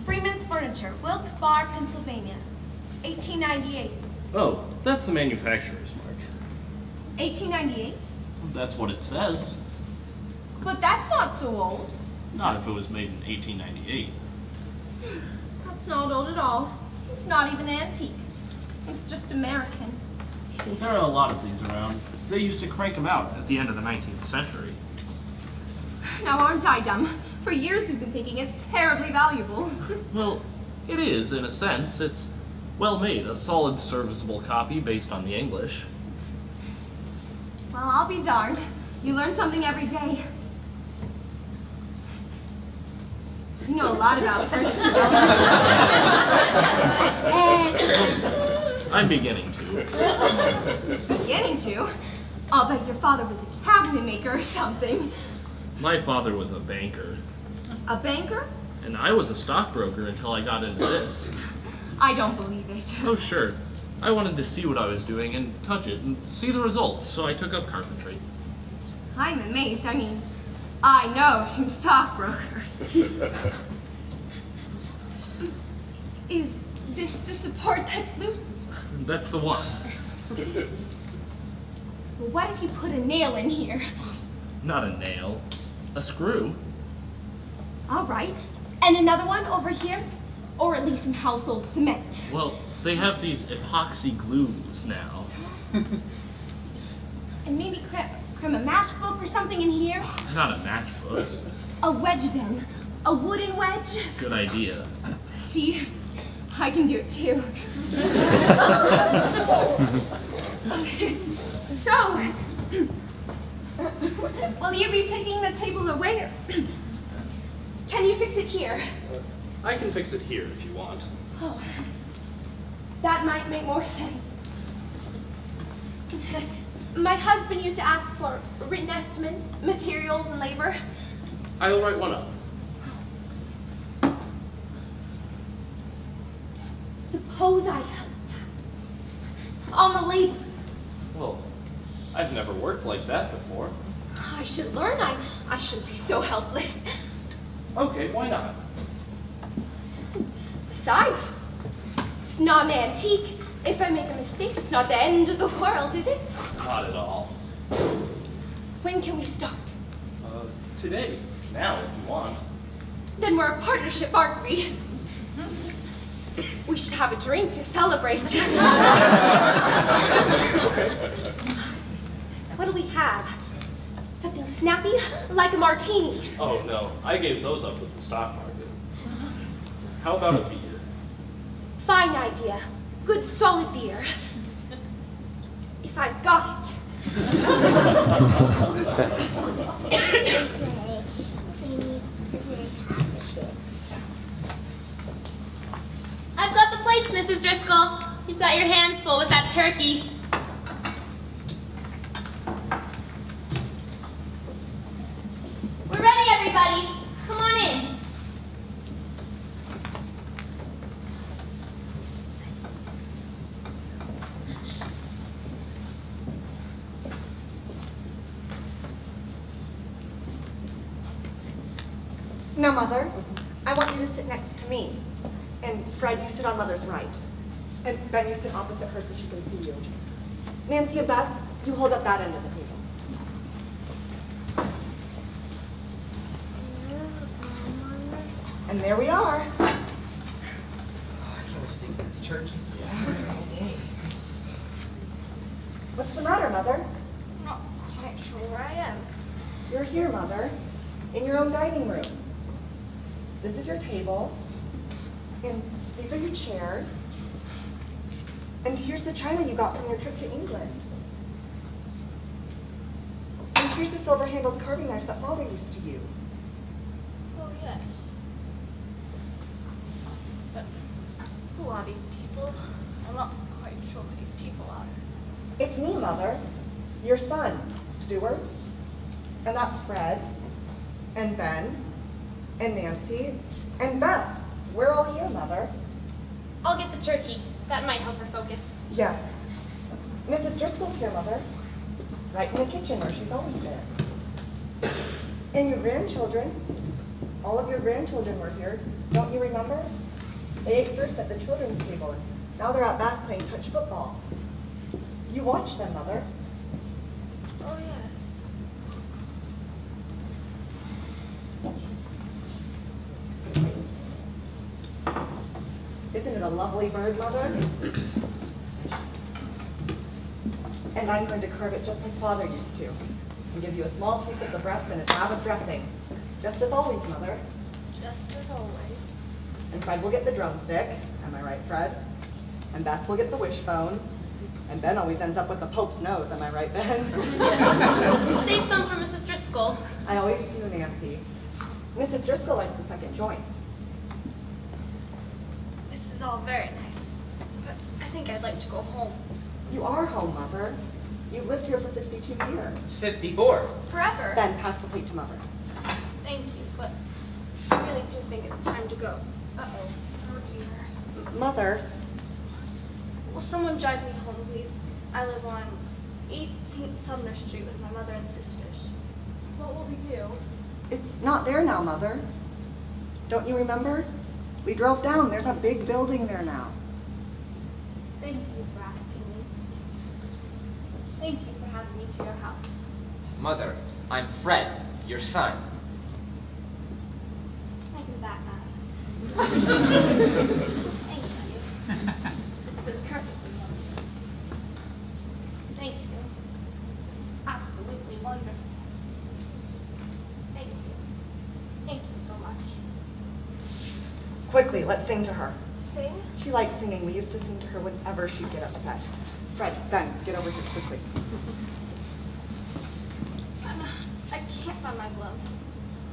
Freeman's Furniture, Wilkes Barre, Pennsylvania, 1898. Oh, that's the manufacturer's mark. 1898? That's what it says. But that's not so old. Not if it was made in 1898. That's not old at all. It's not even antique. It's just American. There are a lot of these around. They used to crank them out at the end of the 19th century. Now aren't I dumb? For years we've been thinking it's terribly valuable. Well, it is, in a sense. It's well made, a solid, serviceable copy based on the English. Well, I'll be darned. You learn something every day. You know a lot about furniture, don't you? I'm beginning to. Beginning to? I'll bet your father was a cabinet maker or something. My father was a banker, A banker? and I was a stockbroker until I got into this. I don't believe it. Oh, sure. I wanted to see what I was doing and touch it and see the results, so I took up carpentry. I'm amazed. I mean, I know some stockbrokers. Is this the support that's loose? That's the one. Well, what if you put a nail in here? Not a nail. A screw. All right. And another one over here? Or at least some household cement. Well, they have these epoxy glues now. And maybe cram a matchbook or something in here? Not a matchbook. A wedge then. A wooden wedge. Good idea. See? I can do it too. So, will you be taking the table away? Can you fix it here? I can fix it here if you want. Oh, that might make more sense. My husband used to ask for written estimates, materials, and labor. I'll write one up. Suppose I helped. On the labor. Well, I've never worked like that before. I should learn. I shouldn't be so helpless. Okay, why not? Besides, it's not an antique. If I make a mistake, it's not the end of the world, is it? Not at all. When can we start? Today. Now, if you want. Then we're a partnership, aren't we? We should have a drink to celebrate. What do we have? Something snappy, like a martini. Oh, no. I gave those up with the stock market. How about a beer? Fine idea. Good solid beer. If I've got it. I've got the plates, Mrs. Driscoll. You've got your hands full with that turkey. We're ready, everybody. Come on in. Now, Mother, I want you to sit next to me. And Fred, you sit on Mother's right. And Ben, you sit opposite her so she can see you. Nancy and Beth, you hold up that end of the table. And there we are. Oh, I can't wait to take this turkey. What's the matter, Mother? Not quite sure where I am. You're here, Mother, in your own dining room. This is your table, and these are your chairs. And here's the china you got from your trip to England. And here's the silver-handled carving knife that Father used to use. Oh, yes. But who are these people? I'm not quite sure who these people are. It's me, Mother, your son, Stuart. And that's Fred, and Ben, and Nancy, and Beth. We're all here, Mother. I'll get the turkey. That might help her focus. Yes. Mrs. Driscoll's here, Mother. Right in the kitchen where she's always been. And your grandchildren, all of your grandchildren were here. Don't you remember? They ate first at the children's table, and now they're out back playing touch football. You watched them, Mother. Oh, yes. Isn't it a lovely bird, Mother? And I'm going to carve it just like Father used to. And give you a small piece of the breast and a dab of dressing. Just as always, Mother. Just as always. And Fred will get the drumstick. Am I right, Fred? And Beth will get the wishbone. And Ben always ends up with the Pope's nose. Am I right, Ben? Save some for Mrs. Driscoll. I always do, Nancy. Mrs. Driscoll likes the second joint. This is all very nice, but I think I'd like to go home. You are home, Mother. You've lived here for 52 years. 54. Forever. Ben, pass the plate to Mother. Thank you, but I really do think it's time to go. Uh-oh. Oh, dear. Mother, Will someone drive me home, please? I live on 18th Sumner Street with my mother and sisters. What will we do? it's not there now, Mother. Don't you remember? We drove down. There's a big building there now. Thank you for asking me. Thank you for having me to your house. Mother, I'm Fred, your son. Isn't that nice? Thank you. It's been perfectly wonderful. Thank you. Absolutely wonderful. Thank you. Thank you so much. Quickly, let's sing to her. Sing? She likes singing. We used to sing to her whenever she'd get upset. Fred, Ben, get over here quickly. I can't find my gloves.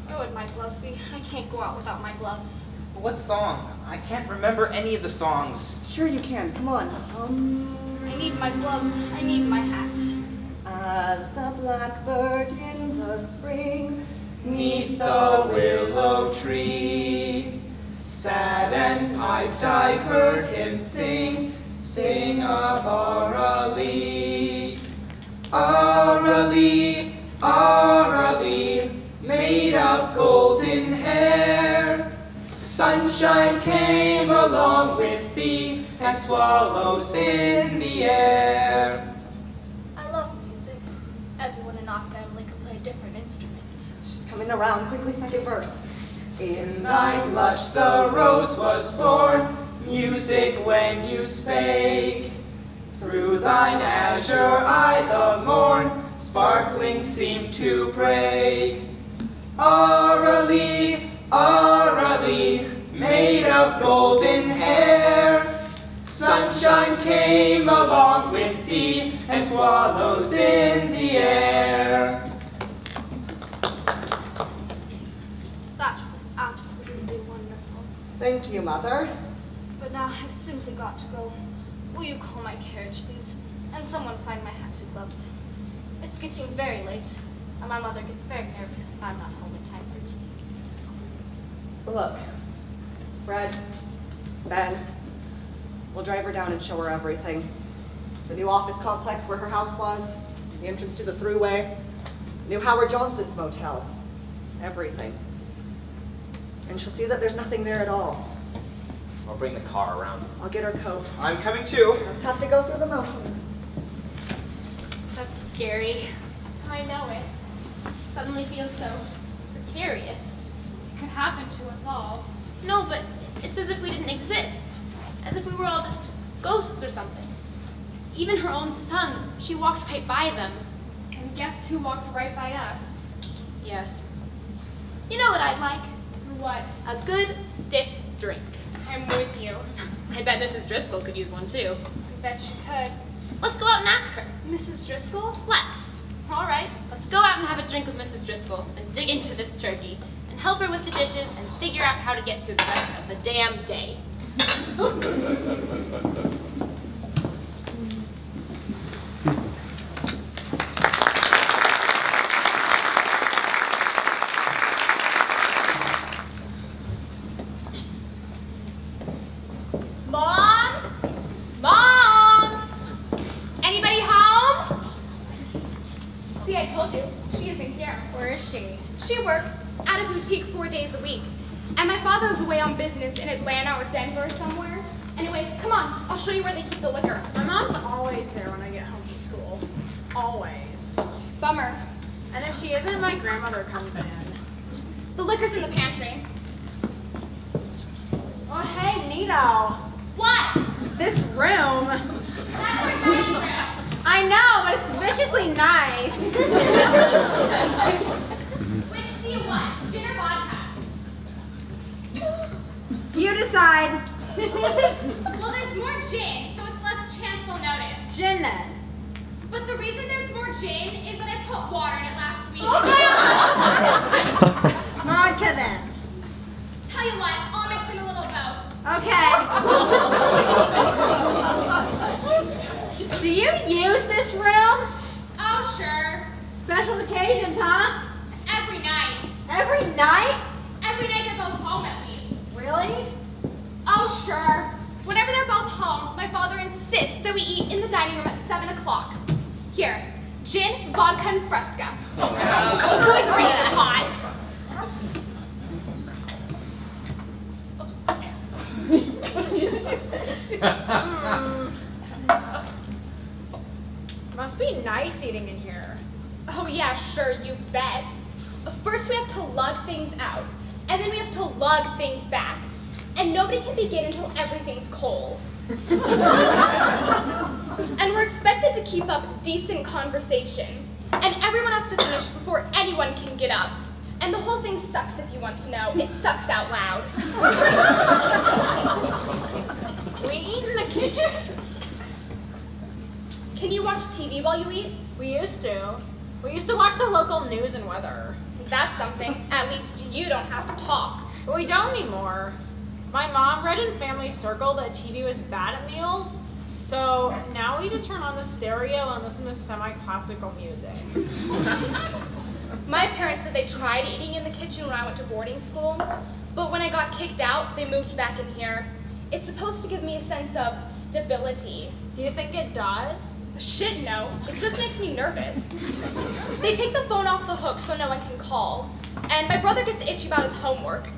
Where would my gloves be? I can't go out without my gloves. What song? I can't remember any of the songs. Sure you can. Come on. I need my gloves. I need my hat. As the blackbird in the spring, 'Neath the willow tree, Sad and piped I heard him sing, sing of Auralee. Auralee, Auralee, made of golden hair. Sunshine came along with thee, and swallows in the air. I love music. Everyone in our family can play a different instrument. She's coming around. Quickly, second verse. In thy blush the rose was born, music when you spake. Through thine azure eye the morn, sparkling seemed to break. Auralee, Auralee, made of golden hair. Sunshine came along with thee, and swallows in the air. That was absolutely wonderful. Thank you, Mother. But now I've simply got to go. Will you call my carriage, please? And someone find my hat and gloves. It's getting very late, and my mother gets very nervous if I'm not home in time for tea. Look, Fred, Ben, we'll drive her down and show her everything. The new office complex where her house was, the entrance to the thruway, new Howard Johnson's motel, everything. And she'll see that there's nothing there at all. I'll bring the car around. I'll get her coat. I'm coming too. Just have to go through the motions. That's scary. I know it. Suddenly feels so precarious. It could happen to us all. No, but it's as if we didn't exist. As if we were all just ghosts or something. Even her own sons, she walked right by them. And guess who walked right by us? Yes. You know what I'd like? What? A good, stiff drink. I'm with you. I bet Mrs. Driscoll could use one too. I bet she could. Let's go out and ask her. Mrs. Driscoll? Let's. All right, let's go out and have a drink with Mrs. Driscoll and dig into this turkey and help her with the dishes and figure out how to get through the rest of the damn day. Mom? Mom? Anybody home? See, I told you, she isn't here. Where is she? She works at a boutique 4 days a week. And my father's away on business in Atlanta or Denver or somewhere. Anyway, come on, I'll show you where they keep the liquor. My mom's always there when I get home from school. Always. Bummer. And if she isn't, my grandmother comes in. The liquor's in the pantry. Oh, hey, Nito. What? This room. That's our dining room. I know, but it's viciously nice. Which do you want, gin or vodka? You decide. Well, there's more gin, so it's less chance they'll notice. Gin then. But the reason there's more gin is that I put water in it last week. Vodka then. Tell you what, I'll mix in a little of both. Okay. Do you use this room? Oh, sure. Special occasions, huh? Every night. Every night? Every night they're both home at least. Really? Oh, sure. Whenever they're both home, my father insists that we eat in the dining room at 7 o'clock. Here, gin, vodka, and Fresca. Who's bringing the pot? Must be nice eating in here. Oh yeah, sure, you bet. First we have to lug things out, and then we have to lug things back. And nobody can begin until everything's cold. And we're expected to keep up decent conversation. And everyone has to finish before anyone can get up. And the whole thing sucks if you want to know. It sucks out loud. We eat in the kitchen. Can you watch TV while you eat? We used to. We used to watch the local news and weather. That's something. At least you don't have to talk. But we don't anymore. My mom read in Family Circle that TV was bad at meals, so now we just turn on the stereo and listen to semi-classical music. My parents said they tried eating in the kitchen when I went to boarding school, But when I got kicked out, they moved back in here. It's supposed to give me a sense of stability. Do you think it does? Shit, no. It just makes me nervous. They take the phone off the hook so no one can call. And my brother gets itchy about his homework.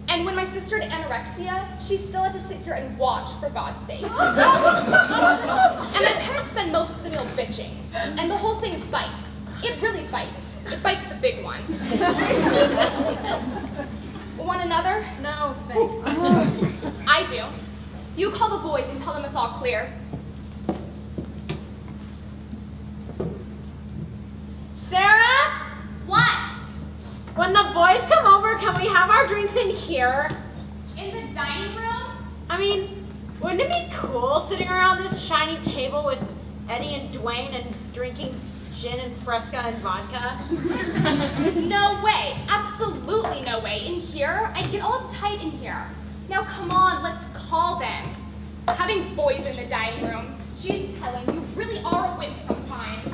And when my sister had anorexia, she still had to sit here and watch, for God's sake. And my parents spend most of the meal bitching. And the whole thing bites. It really bites. It bites the big one. Want another? No, thanks. I do. You call the boys and tell them it's all clear. Sarah? What? When the boys come over, can we have our drinks in here? In the dining room? I mean, wouldn't it be cool sitting around this shiny table with Eddie and Dwayne and drinking gin and Fresca and vodka? No way. Absolutely no way. In here, I'd get all uptight in here. Now come on, let's call them. Having boys in the dining room. Jesus, Helen, you really are a wimp sometimes.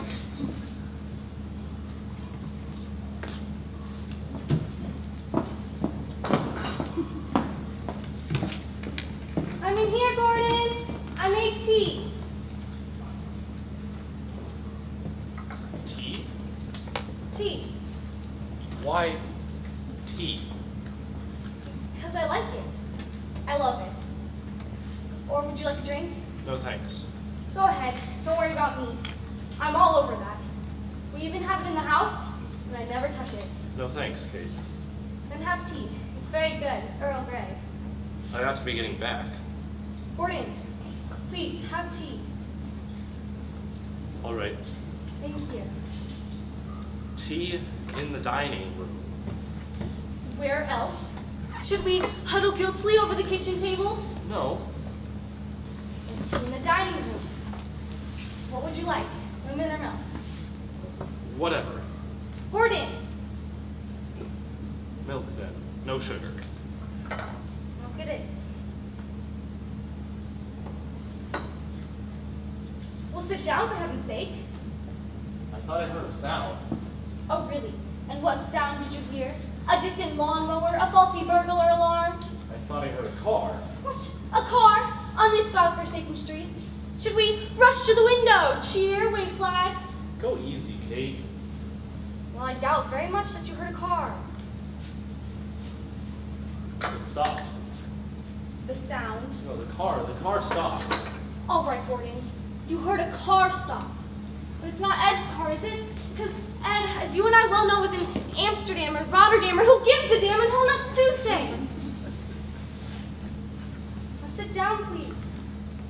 I'm in here, Gordon. I made tea. Tea? Tea. Why tea? Because I like it. I love it. Or would you like a drink? No thanks. Go ahead. Don't worry about me. I'm all over that. We even have it in the house, and I never touch it. No thanks, Kate. Then have tea. It's very good. It's Earl Grey. I ought to be getting back. Gordon, please, have tea. All right. Thank you. Tea in the dining room. Where else? Should we huddle guiltily over the kitchen table? No. And tea in the dining room. What would you like? Lemon or milk? Whatever. Gordon! Milk then. No sugar. Milk it is. We'll sit down, for heaven's sake. I thought I heard a sound. Oh, really? And what sound did you hear? A distant lawnmower? A faulty burglar alarm? I thought I heard a car. What? A car? On this godforsaken street? Should we rush to the window? Cheer, wave flags? Go easy, Kate. Well, I doubt very much that you heard a car. It stopped. The sound. No, the car stopped. All right, Gordon. You heard a car stop. But it's not Ed's car, is it? Because Ed, as you and I well know, is in Amsterdam or Rotterdam or who gives a damn until next Tuesday. Now sit down, please.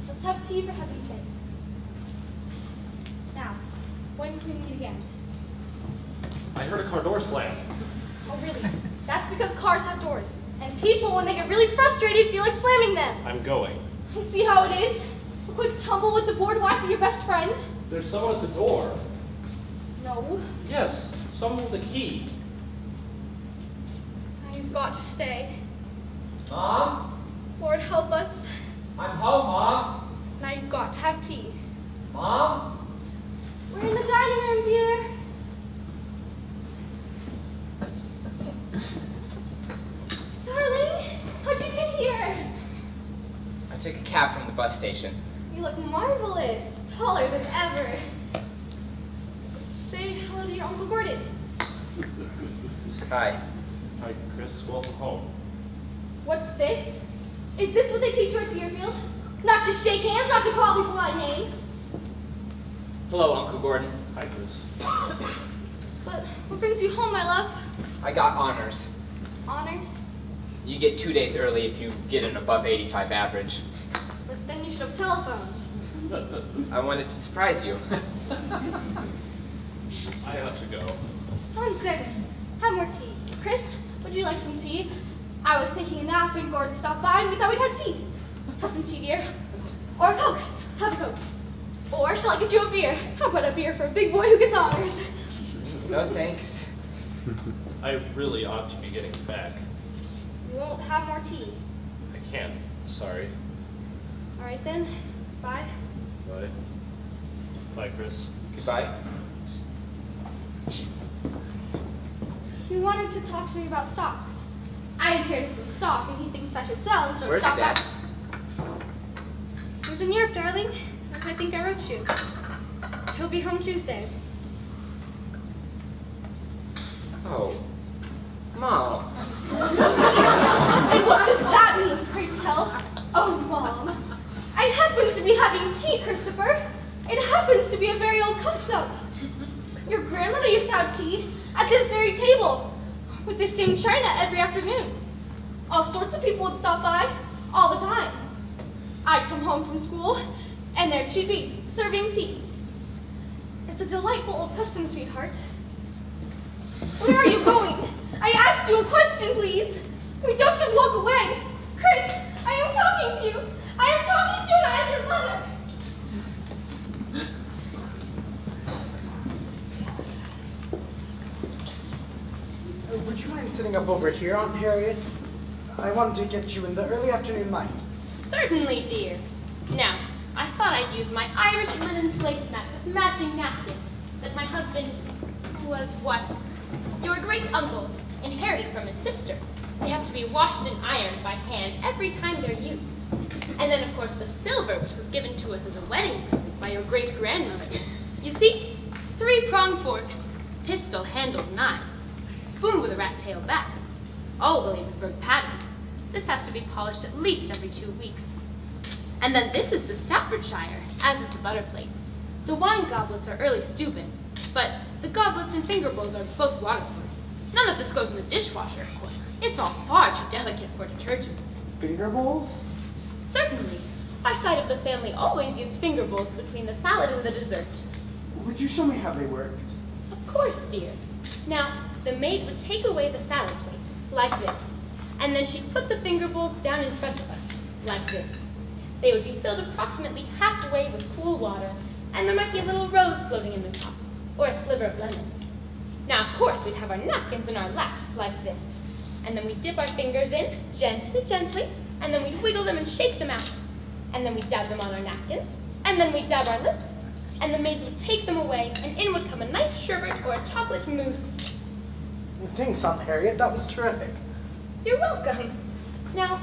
Let's have tea for heaven's sake. Now, when can we meet again? I heard a car door slam. Oh, really? That's because cars have doors. And people, when they get really frustrated, feel like slamming them. I'm going. I see how it is. A quick tumble with the boardwalk for your best friend. There's someone at the door. No. Yes, someone with a key. Now you've got to stay. Mom? Lord, help us. I'm home, Mom. Now you've got to have tea. Mom? We're in the dining room, dear. Darling, how'd you get here? I took a cab from the bus station. You look marvelous. Taller than ever. Say hello to your Uncle Gordon. Hi. Hi, Chris. Welcome home. What's this? Is this what they teach you at Deerfield? Not to shake hands, not to call people by name? Hello, Uncle Gordon. Hi, Chris. But what brings you home, my love? I got honors. Honors? You get 2 days early if you get an above 85 average. But then you should have telephoned. I wanted to surprise you. I have to go. Nonsense. Have more tea. Chris, would you like some tea? I was taking a nap and Gordon stopped by and we thought we'd have tea. Have some tea, dear. Or a Coke. Have a Coke. Or shall I get you a beer? How about a beer for a big boy who gets honors? No thanks. I really ought to be getting back. We won't have more tea. I can't. Sorry. All right then. Bye. Bye. Bye, Chris. Goodbye. You wanted to talk to me about stocks. I inherited some stock, and he thinks I should sell and sort of Where's stock Dad? out. He was in Europe, darling, as I think I wrote you. He'll be home Tuesday. Oh. Mom. And what does that mean, pray tell? Oh, Mom. I happen to be having tea, Christopher. It happens to be a very old custom. Your grandmother used to have tea at this very table with this same china every afternoon. All sorts of people would stop by all the time. I'd come home from school, and there she'd be, serving tea. It's a delightful old custom, sweetheart. Where are you going? I asked you a question, please. We don't just walk away. Chris, I am talking to you. I am talking to you, and I am your mother. Would you mind sitting up over here, Aunt Harriet? I wanted to get you in the early afternoon light. Certainly, dear. Now, I thought I'd use my Irish linen placemat with matching napkin that my husband was what? Your great uncle inherited from his sister. They have to be washed and ironed by hand every time they're used. And then, of course, the silver, which was given to us as a wedding present by your great-grandmother. You see, 3-pronged forks, pistol-handled knives, spoon with a rat tail back, all Williamsburg pattern. This has to be polished at least every 2 weeks. And then this is the Staffordshire, as is the butter plate. The wine goblets are early Steuben, but the goblets and finger bowls are both waterproof. None of this goes in the dishwasher, of course. It's all far too delicate for detergents. Finger bowls? Certainly. Our side of the family always used finger bowls between the salad and the dessert. Would you show me how they worked? Of course, dear. Now, the maid would take away the salad plate, like this, and then she'd put the finger bowls down in front of us, like this. They would be filled approximately halfway with cool water, and there might be a little rose floating in the top, or a sliver of lemon. Now, of course, we'd have our napkins in our laps, like this, and then we'd dip our fingers in, gently, gently, and then we'd wiggle them and shake them out, and then we'd dab them on our napkins, and then we'd dab our lips, and the maids would take them away, and in would come a nice sherbet or a chocolate mousse. Thanks, Aunt Harriet. That was terrific. You're welcome. Now,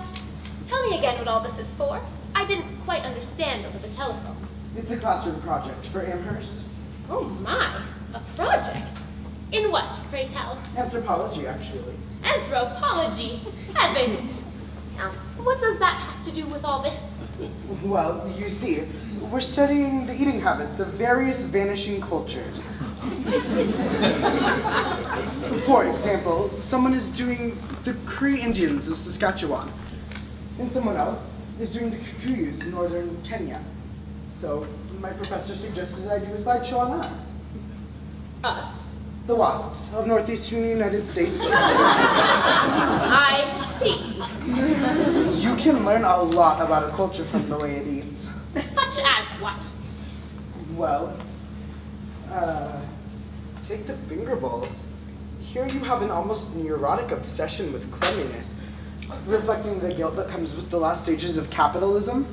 tell me again what all this is for. I didn't quite understand over the telephone. It's a classroom project for Amherst. Oh my, a project? In what, pray tell? Anthropology, actually. Anthropology, heavens! Now, what does that have to do with all this? Well, you see, we're studying the eating habits of various vanishing cultures. For example, someone is doing the Cree Indians of Saskatchewan, and someone else is doing the Kikuyus in northern Kenya. So my professor suggested I do a slideshow on us. Us? The wasps of northeastern United States. I see. You can learn a lot about a culture from the way it eats. Such as what? Well, take the finger bowls. Here you have an almost neurotic obsession with cleanliness, reflecting the guilt that comes with the last stages of capitalism.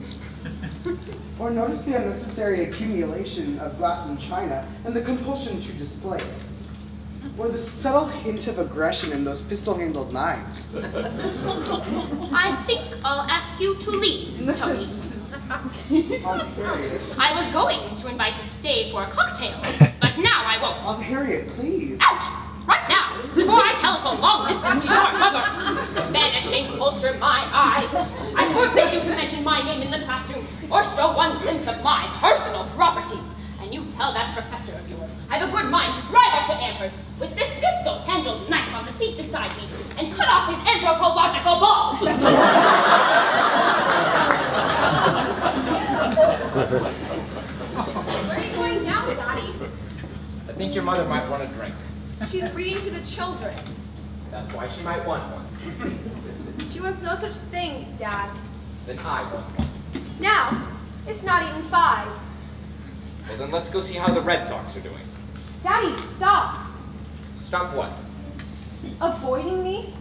Or notice the unnecessary accumulation of glass and china and the compulsion to display it. Or the subtle hint of aggression in those pistol-handled knives. I think I'll ask you to leave, Tony. Aunt Harriet. I was going to invite you to stay for a cocktail, but now I won't. Aunt Harriet, please. Out! Right now, before I telephone long distance to your mother. Vanishing culture, my eye. I forbid you to mention my name in the classroom or show one glimpse of my personal property. And you tell that professor of yours I've a good mind to drive up to Amherst with this pistol-handled knife on the seat beside me and cut off his anthropological balls. Where are you going now, Daddy? I think your mother might want a drink. She's reading to the children. That's why she might want one. She wants no such thing, Dad. Then I want one. Now, it's not even 5. Well, then let's go see how the Red Sox are doing. Daddy, stop. Stop what? Avoiding me?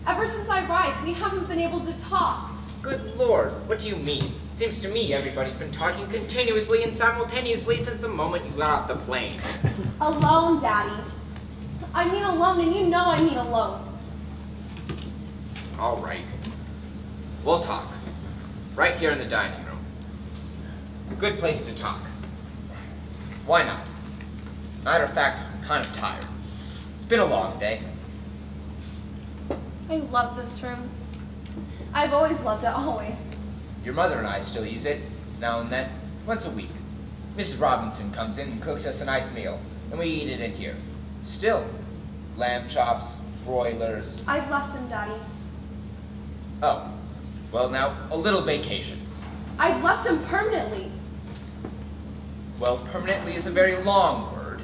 Ever since I arrived, we haven't been able to talk. Good Lord, what do you mean? Seems to me everybody's been talking continuously and simultaneously since the moment you got off the plane. Alone, Daddy. I mean alone, and you know I mean alone. All right. We'll talk. Right here in the dining room. A good place to talk. Why not? Matter of fact, I'm kind of tired. It's been a long day. I love this room. I've always loved it, always. Your mother and I still use it, now and then, once a week. Mrs. Robinson comes in and cooks us a nice meal, and we eat it in here. Still, lamb chops, broilers. I've left him, Daddy. Oh, well now, a little vacation. I've left him permanently. Well, permanently is a very long word.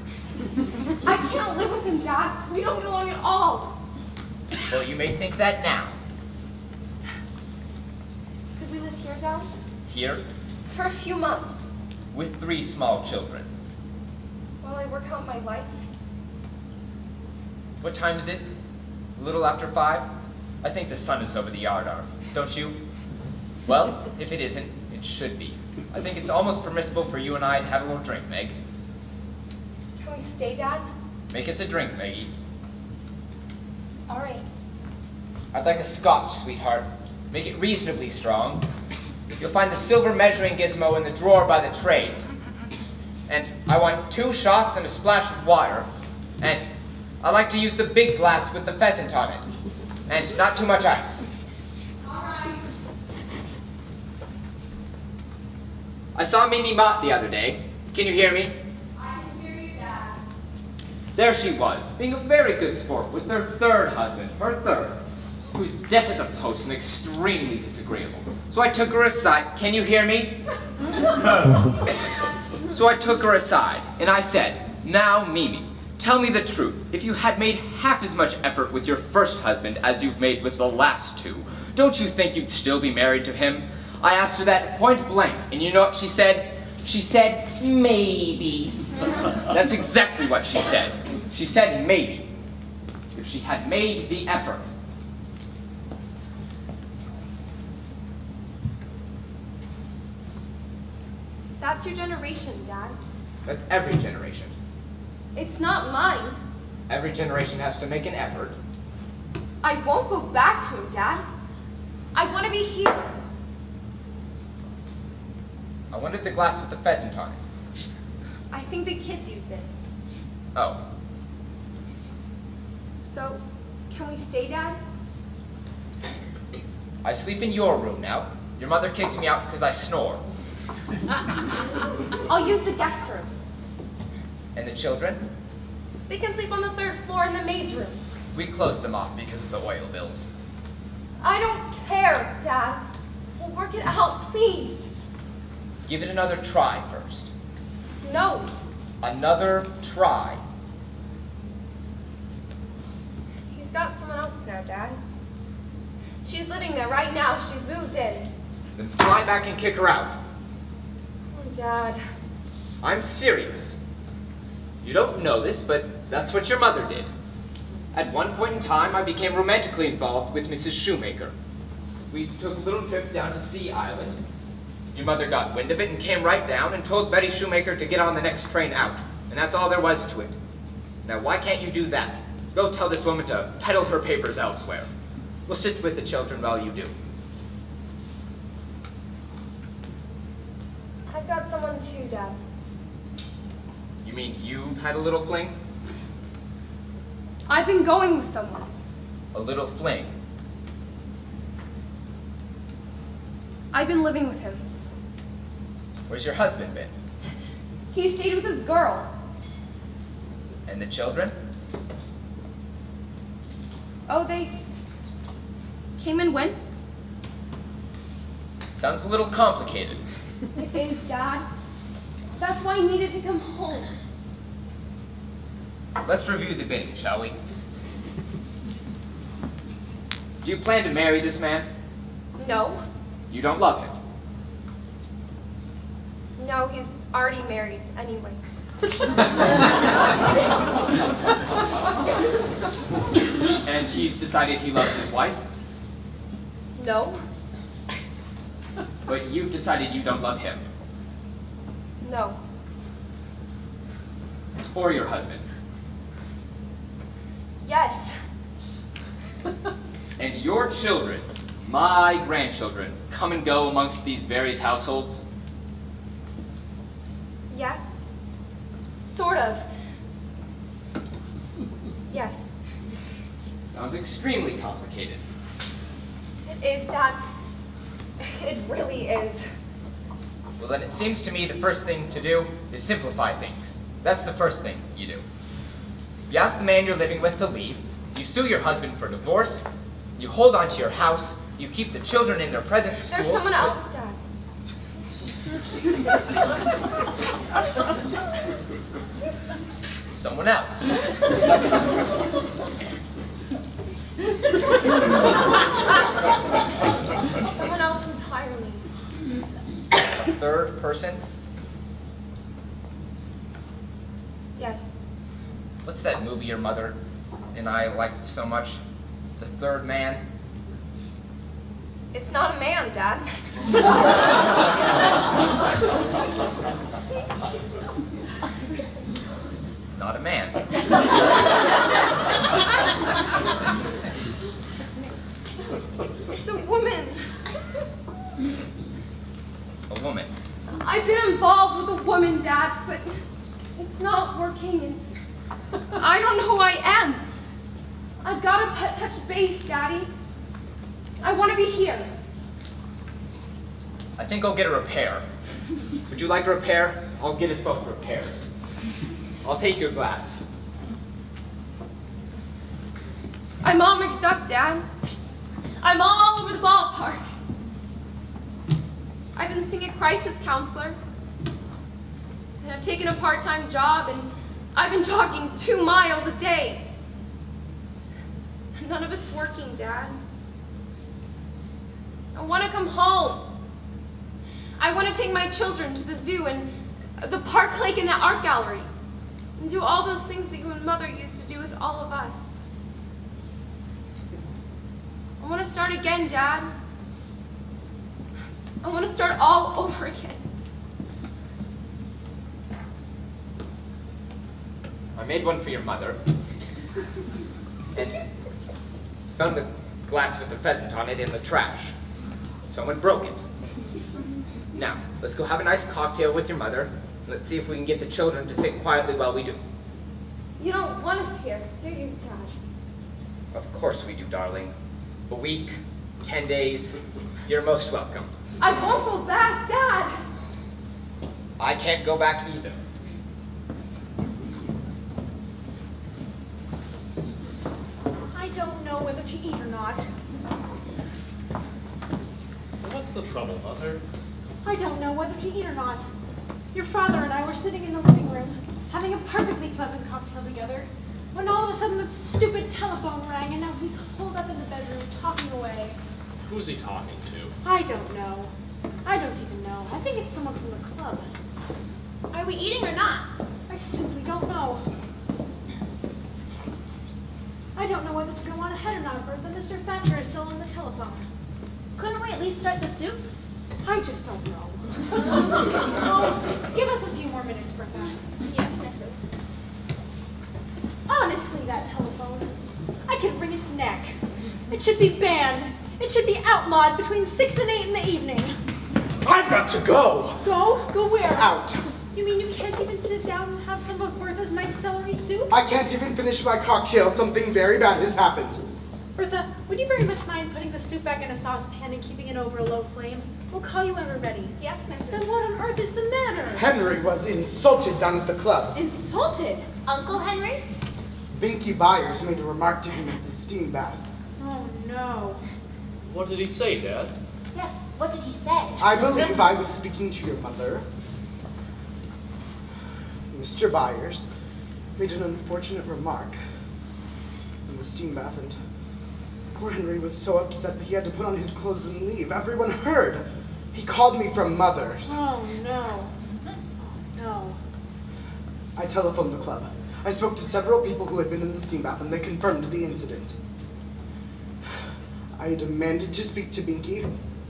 I can't live with him, Dad. We don't get along at all. Well, you may think that now. Could we live here, Dad? Here, For a few months, with 3 small children. while I work out my life. What time is it? A little after 5? I think the sun is over the yard arm, don't you? Well, if it isn't, it should be. I think it's almost permissible for you and I to have a little drink, Meg. Can we stay, Dad? Make us a drink, Maggie. All right. I'd like a scotch, sweetheart. Make it reasonably strong. You'll find the silver measuring gizmo in the drawer by the trays. And I want 2 shots and a splash of water. And I like to use the big glass with the pheasant on it. And not too much ice. All right. I saw Mimi Mott the other day. Can you hear me? I can hear you, Dad. There she was, being a very good sport with her 3rd husband, her 3rd, who's deaf as a post and extremely disagreeable. So I took her aside. Can you hear me? So I took her aside, and I said, "Now, Mimi, tell me the truth. If you had made half as much effort with your first husband as you've made with the last 2, don't you think you'd still be married to him?" I asked her that point blank, and you know what she said? She said, "Maybe." That's exactly what she said. She said maybe. If she had made the effort. That's your generation, Dad. That's every generation. It's not mine. Every generation has to make an effort. I won't go back to him, Dad. I want to be here. I wanted the glass with the pheasant on it. I think the kids used it. Oh, So, can we stay, Dad? I sleep in your room now. Your mother kicked me out because I snore. I'll use the guest room. And the children? They can sleep on the 3rd floor in the maid's rooms. We closed them off because of the oil bills. I don't care, Dad. We'll work it out, please. Give it another try first. No. Another try. He's got someone else now, Dad. She's living there right now. She's moved in. Then fly back and kick her out. Oh, Dad. I'm serious. You don't know this, but that's what your mother did. At one point in time, I became romantically involved with Mrs. Shoemaker. We took a little trip down to Sea Island. Your mother got wind of it and came right down and told Betty Shoemaker to get on the next train out. And that's all there was to it. Now, why can't you do that? Go tell this woman to peddle her papers elsewhere. We'll sit with the children while you do. I've got someone too, Dad. You mean you've had a little fling? I've been going with someone. A little fling? I've been living with him. Where's your husband been? He stayed with his girl. And the children? Oh, they came and went. Sounds a little complicated. It is, Dad. That's why I needed to come home. Let's review the bidding, shall we? Do you plan to marry this man? No. You don't love him. No, he's already married anyway. And he's decided he loves his wife? No. But you've decided you don't love him. No. Or your husband. Yes. And your children, my grandchildren, come and go amongst these various households? Yes. Sort of. Yes. Sounds extremely complicated. It is, Dad. It really is. Well, then it seems to me the first thing to do is simplify things. That's the first thing you do. You ask the man you're living with to leave, you sue your husband for divorce, you hold on to your house, you keep the children in their present school. There's someone else, Dad. Someone else. Someone else entirely. A third person. Yes. What's that movie your mother and I liked so much? The Third Man? It's not a man, Dad. Not a man. It's a woman. A woman. I've been involved with a woman, Dad, but it's not working, and I don't know who I am. I've got to touch base, Daddy. I want to be here. I think I'll get a repair. Would you like a repair? I'll get us both repairs. I'll take your glass. I'm all mixed up, Dad. I'm all over the ballpark. I've been seeing a crisis counselor. And I've taken a part-time job, and I've been jogging 2 miles a day. None of it's working, Dad. I want to come home. I want to take my children to the zoo and the park lake and the art gallery. And do all those things that you and Mother used to do with all of us. I want to start again, Dad. I want to start all over again. I made one for your mother. And found the glass with the pheasant on it in the trash. Someone broke it. Now, let's go have a nice cocktail with your mother. And let's see if we can get the children to sit quietly while we do. You don't want us here, do you, Dad? Of course we do, darling. A week, 10 days, you're most welcome. I won't go back, Dad. I can't go back either. I don't know whether to eat or not. What's the trouble, Mother? I don't know whether to eat or not. Your father and I were sitting in the living room, having a perfectly pleasant cocktail together, when all of a sudden that stupid telephone rang, and now he's holed up in the bedroom, talking away. Who's he talking to? I don't know. I don't even know. I think it's someone from the club. Are we eating or not? I simply don't know. I don't know whether to go on ahead or not, Bertha. Mr. Thatcher is still on the telephone. Couldn't we at least start the soup? I just don't know. Oh, give us a few more minutes, Bertha. Yes, Mrs. Honestly, that telephone. I could wring its neck. It should be banned. It should be outlawed between 6 and 8 in the evening. I've got to go. Go? Go where? Out. You mean you can't even sit down and have some of Bertha's nice celery soup? I can't even finish my cocktail. Something very bad has happened. Bertha, would you very much mind putting the soup back in a saucepan and keeping it over a low flame? We'll call you when we're ready. Yes, Mrs. Then what on earth is the matter? Henry was insulted down at the club. Insulted? Uncle Henry? Binky Byers made a remark to him at the steam bath. Oh, no. What did he say, Dad? Yes, what did he say? I believe I was speaking to your mother. Mr. Byers made an unfortunate remark in the steam bath, and poor Henry was so upset that he had to put on his clothes and leave. Everyone heard. He called me from Mother's. Oh, no. Oh, no. I telephoned the club. I spoke to several people who had been in the steam bath, and they confirmed the incident. I demanded to speak to Binky,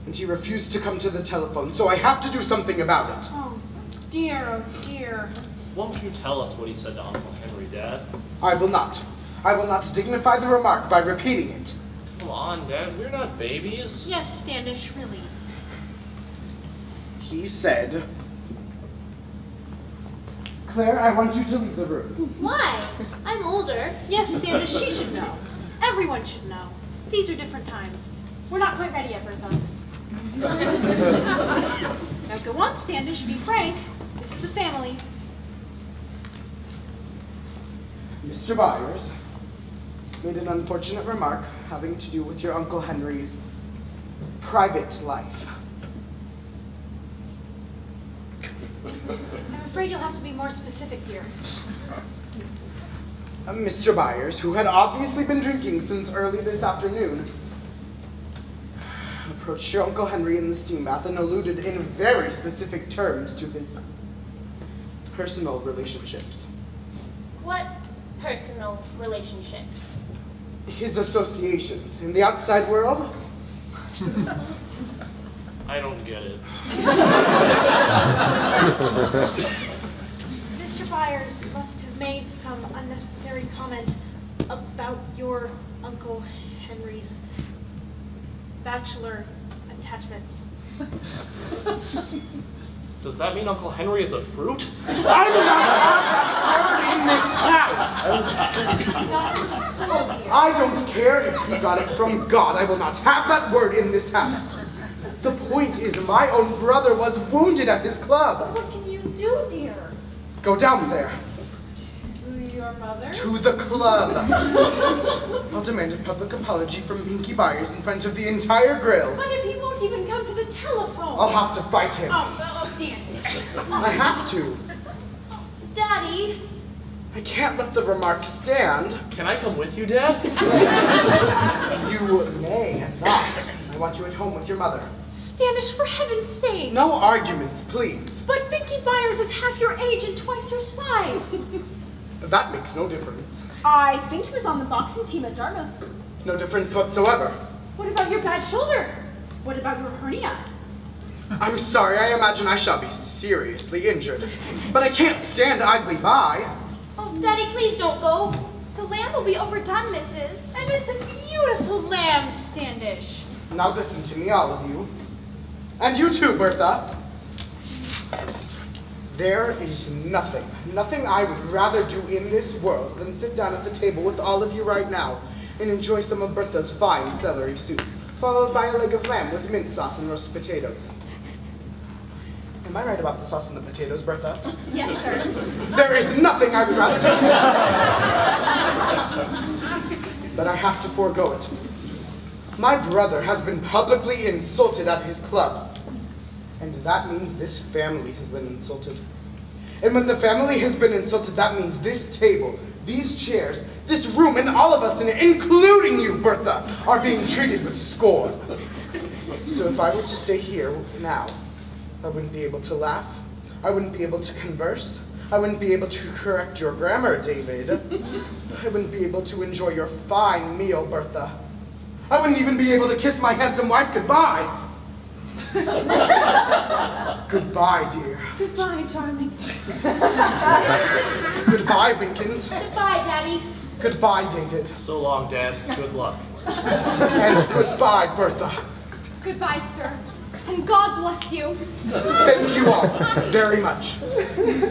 and he refused to come to the telephone, so I have to do something about it. Oh, dear, oh, dear. Won't you tell us what he said to Uncle Henry, Dad? I will not. I will not dignify the remark by repeating it. Come on, Dad. We're not babies. Yes, Standish, really. He said, Claire, I want you to leave the room. Why? I'm older. Yes, Standish, she should know. Everyone should know. These are different times. We're not quite ready yet, Bertha. Now go on, Standish, be frank. This is a family. Mr. Byers made an unfortunate remark having to do with your Uncle Henry's private life. I'm afraid you'll have to be more specific here. Mr. Byers, who had obviously been drinking since early this afternoon, approached your Uncle Henry in the steam bath and alluded in very specific terms to his personal relationships. What personal relationships? His associations in the outside world. I don't get it. Mr. Byers must have made some unnecessary comment about your Uncle Henry's bachelor attachments. Does that mean Uncle Henry is a fruit? I do not have that word in this house. Not from school here. I don't care if he got it from God. I will not have that word in this house. The point is, my own brother was wounded at his club. What can you do, dear? Go down there. To your mother? To the club. I'll demand a public apology from Pinky Byers in front of the entire grill. What if he won't even come to the telephone? I'll have to fight him. Oh, Dan. I have to. Daddy? I can't let the remark stand. Can I come with you, Dad? You may not. I want you at home with your mother. Standish, for heaven's sake. No arguments, please. But Pinky Byers is half your age and twice your size. That makes no difference. I think he was on the boxing team at Dartmouth. No difference whatsoever. What about your bad shoulder? What about your hernia? I'm sorry, I imagine I shall be seriously injured. But I can't stand idly by. Oh, Daddy, please don't go. The lamb will be overdone, Mrs. And it's a beautiful lamb, Standish. Now listen to me, all of you. And you too, Bertha. There is nothing I would rather do in this world than sit down at the table with all of you right now and enjoy some of Bertha's fine celery soup, followed by a leg of lamb with mint sauce and roasted potatoes. Am I right about the sauce and the potatoes, Bertha? Yes, sir. There is nothing I would rather do. But I have to forego it. My brother has been publicly insulted at his club. And that means this family has been insulted. And when the family has been insulted, that means this table, these chairs, this room, and all of us, and including you, Bertha, are being treated with scorn. So if I were to stay here now, I wouldn't be able to laugh. I wouldn't be able to converse. I wouldn't be able to correct your grammar, David. I wouldn't be able to enjoy your fine meal, Bertha. I wouldn't even be able to kiss my handsome wife goodbye. Goodbye, dear. Goodbye, darling. Goodbye, Winkins. Goodbye, Daddy. Goodbye, David. So long, Dad. Good luck. And goodbye, Bertha. Goodbye, sir. And God bless you. Thank you all very much. You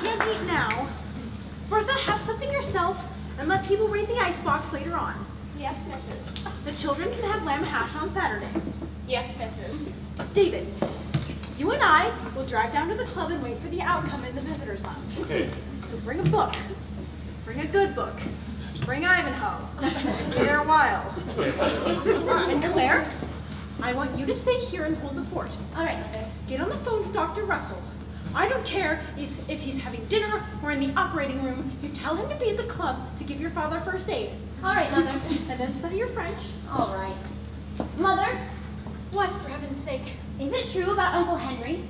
can't eat now. Bertha, have something yourself and let people raid the icebox later on. Yes, Mrs. The children can have lamb hash on Saturday. Yes, Mrs. David, you and I will drive down to the club and wait for the outcome in the visitors' lounge. Okay. So bring a book. Bring a good book. Bring Ivanhoe. Be there a while. And Claire, I want you to stay here and hold the fort. All right, Mother. Get on the phone to Dr. Russell. I don't care if he's having dinner or in the operating room. You tell him to be at the club to give your father first aid. All right, Mother. And then study your French. All right. Mother, What, for heaven's sake? is it true about Uncle Henry?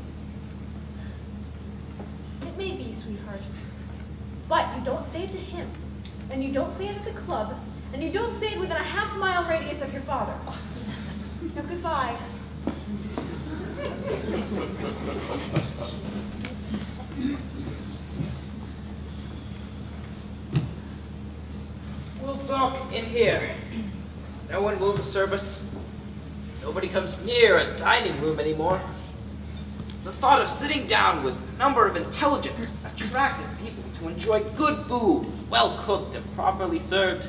It may be, sweetheart. But you don't say it to him. And you don't say it at the club. And you don't say it within a half-mile radius of your father. Now, goodbye. time will of the service, nobody comes near a dining room anymore. The thought of sitting down with a number of intelligent, attractive people to enjoy good food, well cooked and properly served.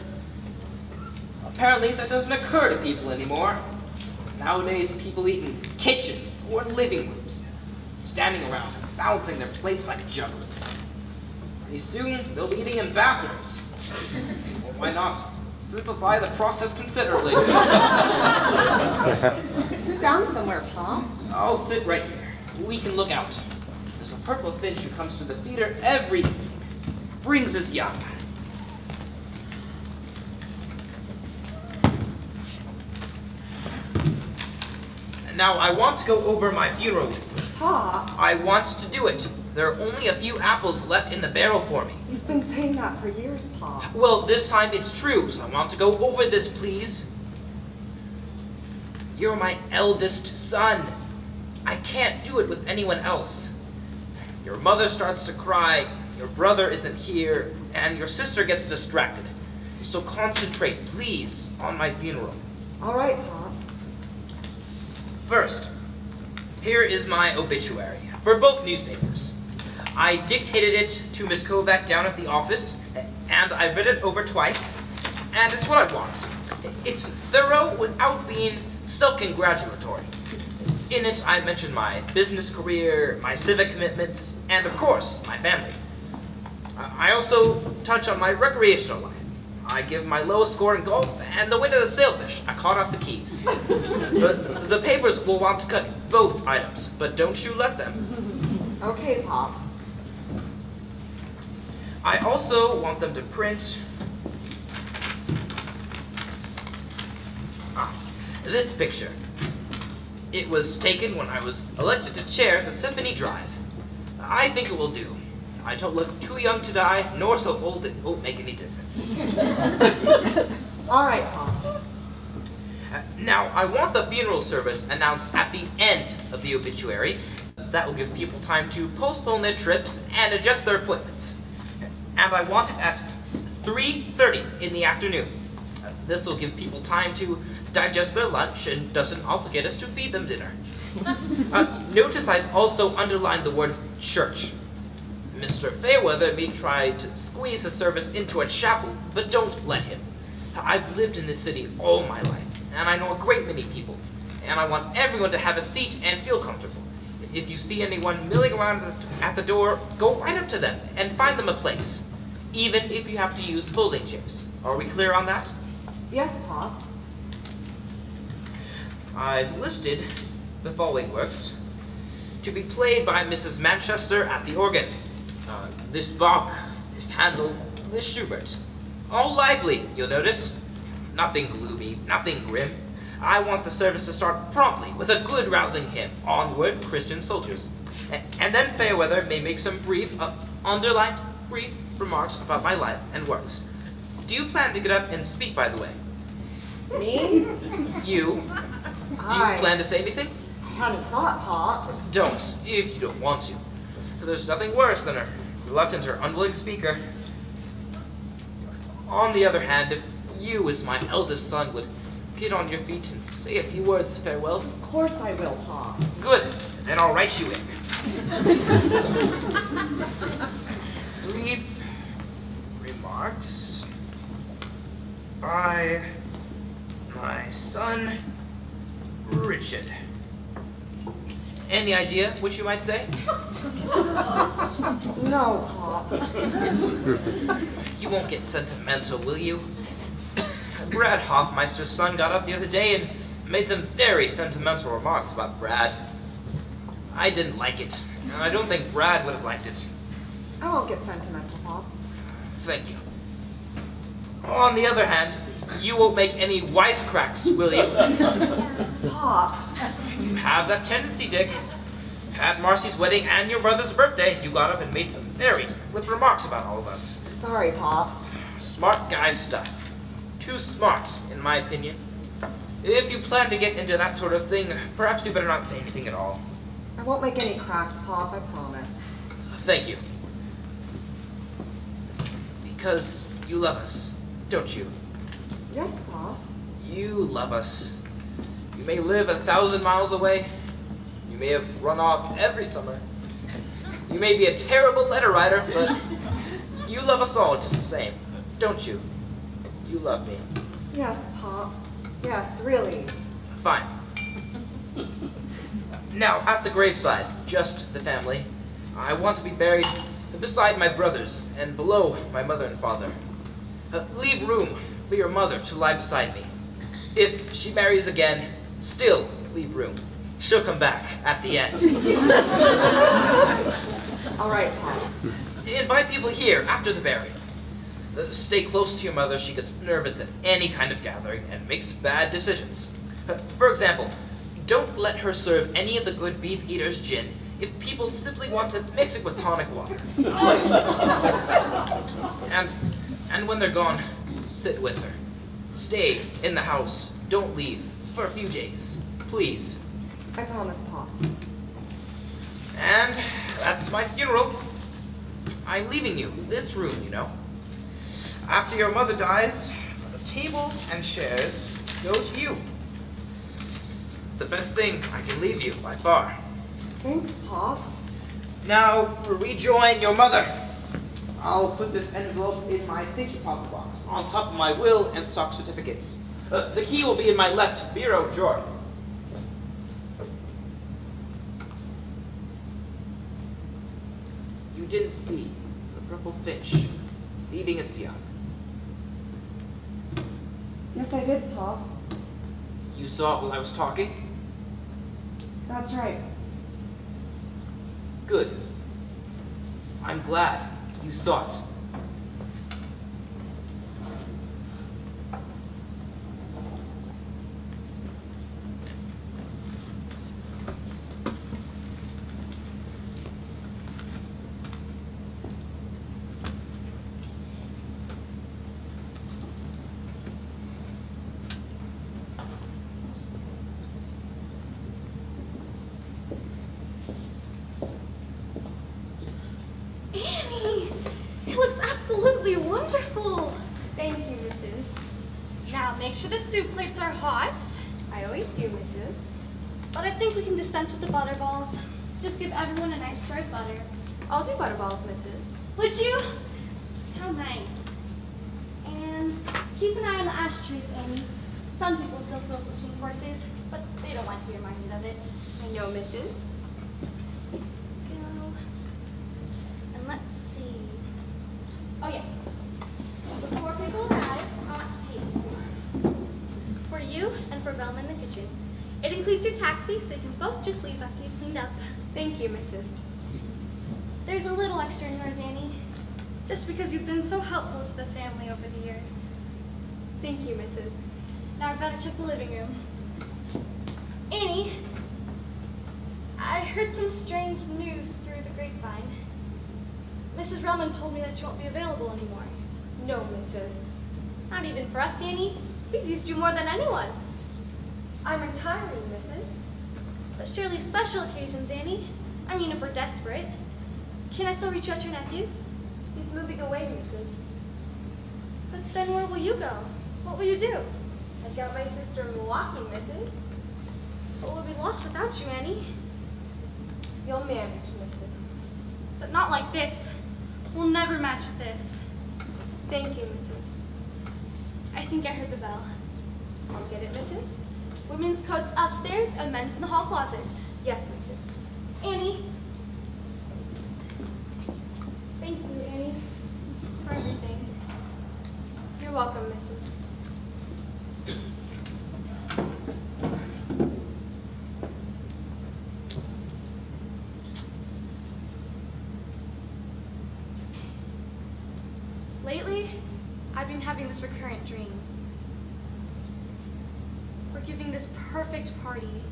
Apparently that doesn't occur to people anymore. Nowadays people eat in kitchens or in living rooms, standing around and balancing their plates like jugglers. Pretty soon they'll be eating in bathrooms. Well, why not? Simplify the process considerably. Sit down somewhere, Pop. I'll sit right here. We can look out. There's a purple finch who comes to the theater every evening. Brings his young. Now, I want to go over my funeral leave. Pop, I want to do it. There are only a few apples left in the barrel for me. you've been saying that for years, Pop. Well, this time it's true, so I want to go over this, please. You're my eldest son. I can't do it with anyone else. Your mother starts to cry, your brother isn't here, and your sister gets distracted. So concentrate, please, on my funeral. All right, Pop. First, here is my obituary for both newspapers. I dictated it to Miss Kovac down at the office, and I read it over twice, and it's what I want. It's thorough without being self-congratulatory. In it, I mention my business career, my civic commitments, and of course, my family. I also touch on my recreational life. I give my lowest score in golf and the win of the sailfish. I caught off the keys. The papers will want to cut both items, but don't you let them. Okay, Pop. I also want them to print this picture. It was taken when I was elected to chair the Symphony Drive. I think it will do. I don't look too young to die, nor so old it won't make any difference. All right, Pop. Now, I want the funeral service announced at the end of the obituary. That will give people time to postpone their trips and adjust their appointments. And I want it at 3:30 in the afternoon. This will give people time to digest their lunch and doesn't obligate us to feed them dinner. Notice I've also underlined the word church. Mr. Fairweather may try to squeeze the service into a chapel, but don't let him. I've lived in this city all my life, and I know a great many people, and I want everyone to have a seat and feel comfortable. If you see anyone milling around at the door, go right up to them and find them a place, even if you have to use folding chairs. Are we clear on that? Yes, Pop. I've listed the following works to be played by Mrs. Manchester at the organ. This Bach, this Handel, this Schubert. All lively, you'll notice. Nothing gloomy, nothing grim. I want the service to start promptly with a good rousing hymn, Onward, Christian Soldiers. And then Fairweather may make some brief, underlined brief remarks about my life and works. Do you plan to get up and speak, by the way? Me? You? Do you plan to say anything? Hadn't thought, Pop. Don't, if you don't want to. There's nothing worse than a reluctant or unwilling speaker. On the other hand, if you, as my eldest son, would get on your feet and say a few words of farewell. Of course I will, Pop. Good, then I'll write you in. Brief remarks by my son, Richard. Any idea what you might say? No, Pop. You won't get sentimental, will you? Brad Hoffmeister's son got up the other day and made some very sentimental remarks about Brad. I didn't like it, and I don't think Brad would have liked it. I won't get sentimental, Pop. Thank you. On the other hand, you won't make any wisecracks, will you? Pop. You have that tendency, Dick. At Marcy's wedding and your brother's birthday, you got up and made some very flip remarks about all of us. Sorry, Pop. Smart guy stuff. Too smart, in my opinion. If you plan to get into that sort of thing, perhaps you better not say anything at all. I won't make any cracks, Pop, I promise. Thank you. Because you love us, don't you? Yes, Pop. You love us. You may live 1,000 miles away. You may have run off every summer. You may be a terrible letter writer, but you love us all just the same, don't you? You love me. Yes, Pop. Yes, really. Fine. Now, at the graveside, just the family, I want to be buried beside my brothers and below my mother and father. Leave room for your mother to lie beside me. If she marries again, still leave room. She'll come back at the end. All right, Pop. Invite people here after the burial. Stay close to your mother. She gets nervous at any kind of gathering and makes bad decisions. For example, don't let her serve any of the good beef eaters gin if people simply want to mix it with tonic water. And when they're gone, sit with her. Stay in the house. Don't leave for a few days. Please. I promise, Pop. And that's my funeral. I'm leaving you this room, you know. After your mother dies, the table and chairs go to you. It's the best thing I can leave you, by far. Thanks, Pop. Now, rejoin your mother. I'll put this envelope in my safety deposit box, on top of my will and stock certificates. The key will be in my left bureau drawer. You didn't see the purple finch feeding its young. Yes, I did, Pop. You saw it while I was talking? That's right. Good. I'm glad you saw it. Annie, it looks absolutely wonderful. Thank you, Mrs. Now make sure the soup plates are hot. I always do, Mrs. But I think we can dispense with the butter balls. Just give everyone a nice square of butter. I'll do butter balls, Mrs. Would you? How nice. And keep an eye on the ashtrays, Annie. Some people still smoke between courses, but they don't want to be reminded of it. I know, Mrs. Go. And let's see. Oh, yes. Before people arrive, I want to pay you. For you and for Velma in the kitchen. It includes your taxi, so you can both just leave after you've cleaned up. Thank you, Mrs. There's a little extra in yours, Annie. Just because you've been so helpful to the family over the years. Thank you, Mrs. Now I've got to check the living room. Annie, I heard some strange news through the grapevine. Mrs. Relman told me that you won't be available anymore. No, Mrs. Not even for us, Annie. We've used you more than anyone. I'm retiring, Mrs. But surely special occasions, Annie. I mean, if we're desperate. Can I still reach out to your nephews? He's moving away, Mrs. But then where will you go? What will you do? I've got my sister in Milwaukee, Mrs. But we'll be lost without you, Annie. You'll manage, Mrs. But not like this. We'll never match this. Thank you, Mrs. I think I heard the bell. I'll get it, Mrs. Women's coats upstairs and men's in the hall closet. Yes, Mrs. Annie. Thank you, Annie, for everything. You're welcome, Mrs. Lately, I've been having this recurrent dream. We're giving this perfect party.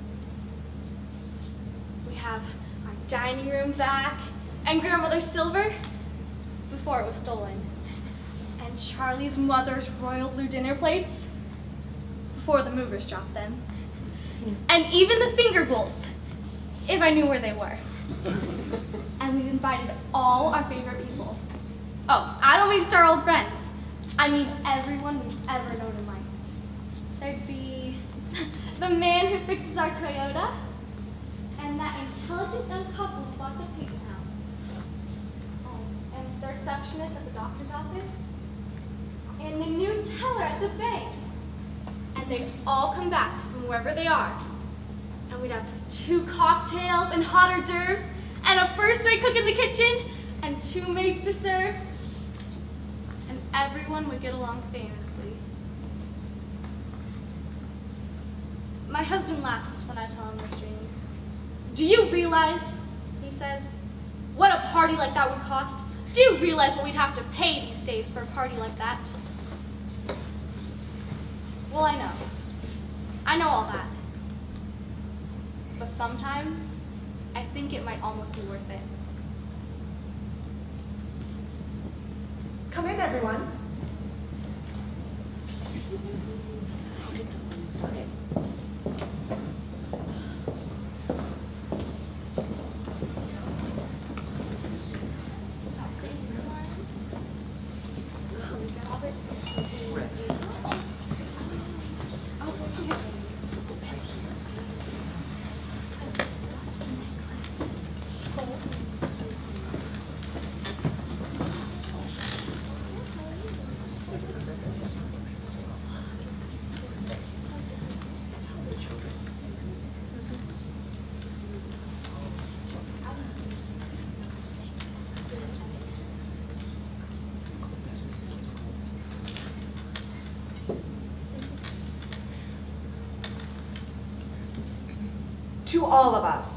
We have our dining room back and grandmother's silver before it was stolen. And Charlie's mother's royal blue dinner plates before the movers dropped them. And even the finger bowls, if I knew where they were. And we've invited all our favorite people. Oh, I don't mean just our old friends. I mean everyone we've ever known and liked. There'd be the man who fixes our Toyota, and that intelligent young couple who bought the paper house. Oh, and the receptionist at the doctor's office, and the new teller at the bank. And they'd all come back from wherever they are. And we'd have 2 cocktails and hors d'oeuvres, and a first-rate cook in the kitchen, and 2 maids to serve. And everyone would get along famously. My husband laughs when I tell him this dream. Do you realize, he says, what a party like that would cost? Do you realize what we'd have to pay these days for a party like that? Well, I know. I know all that. But sometimes, I think it might almost be worth it. Come in, everyone. To all of us,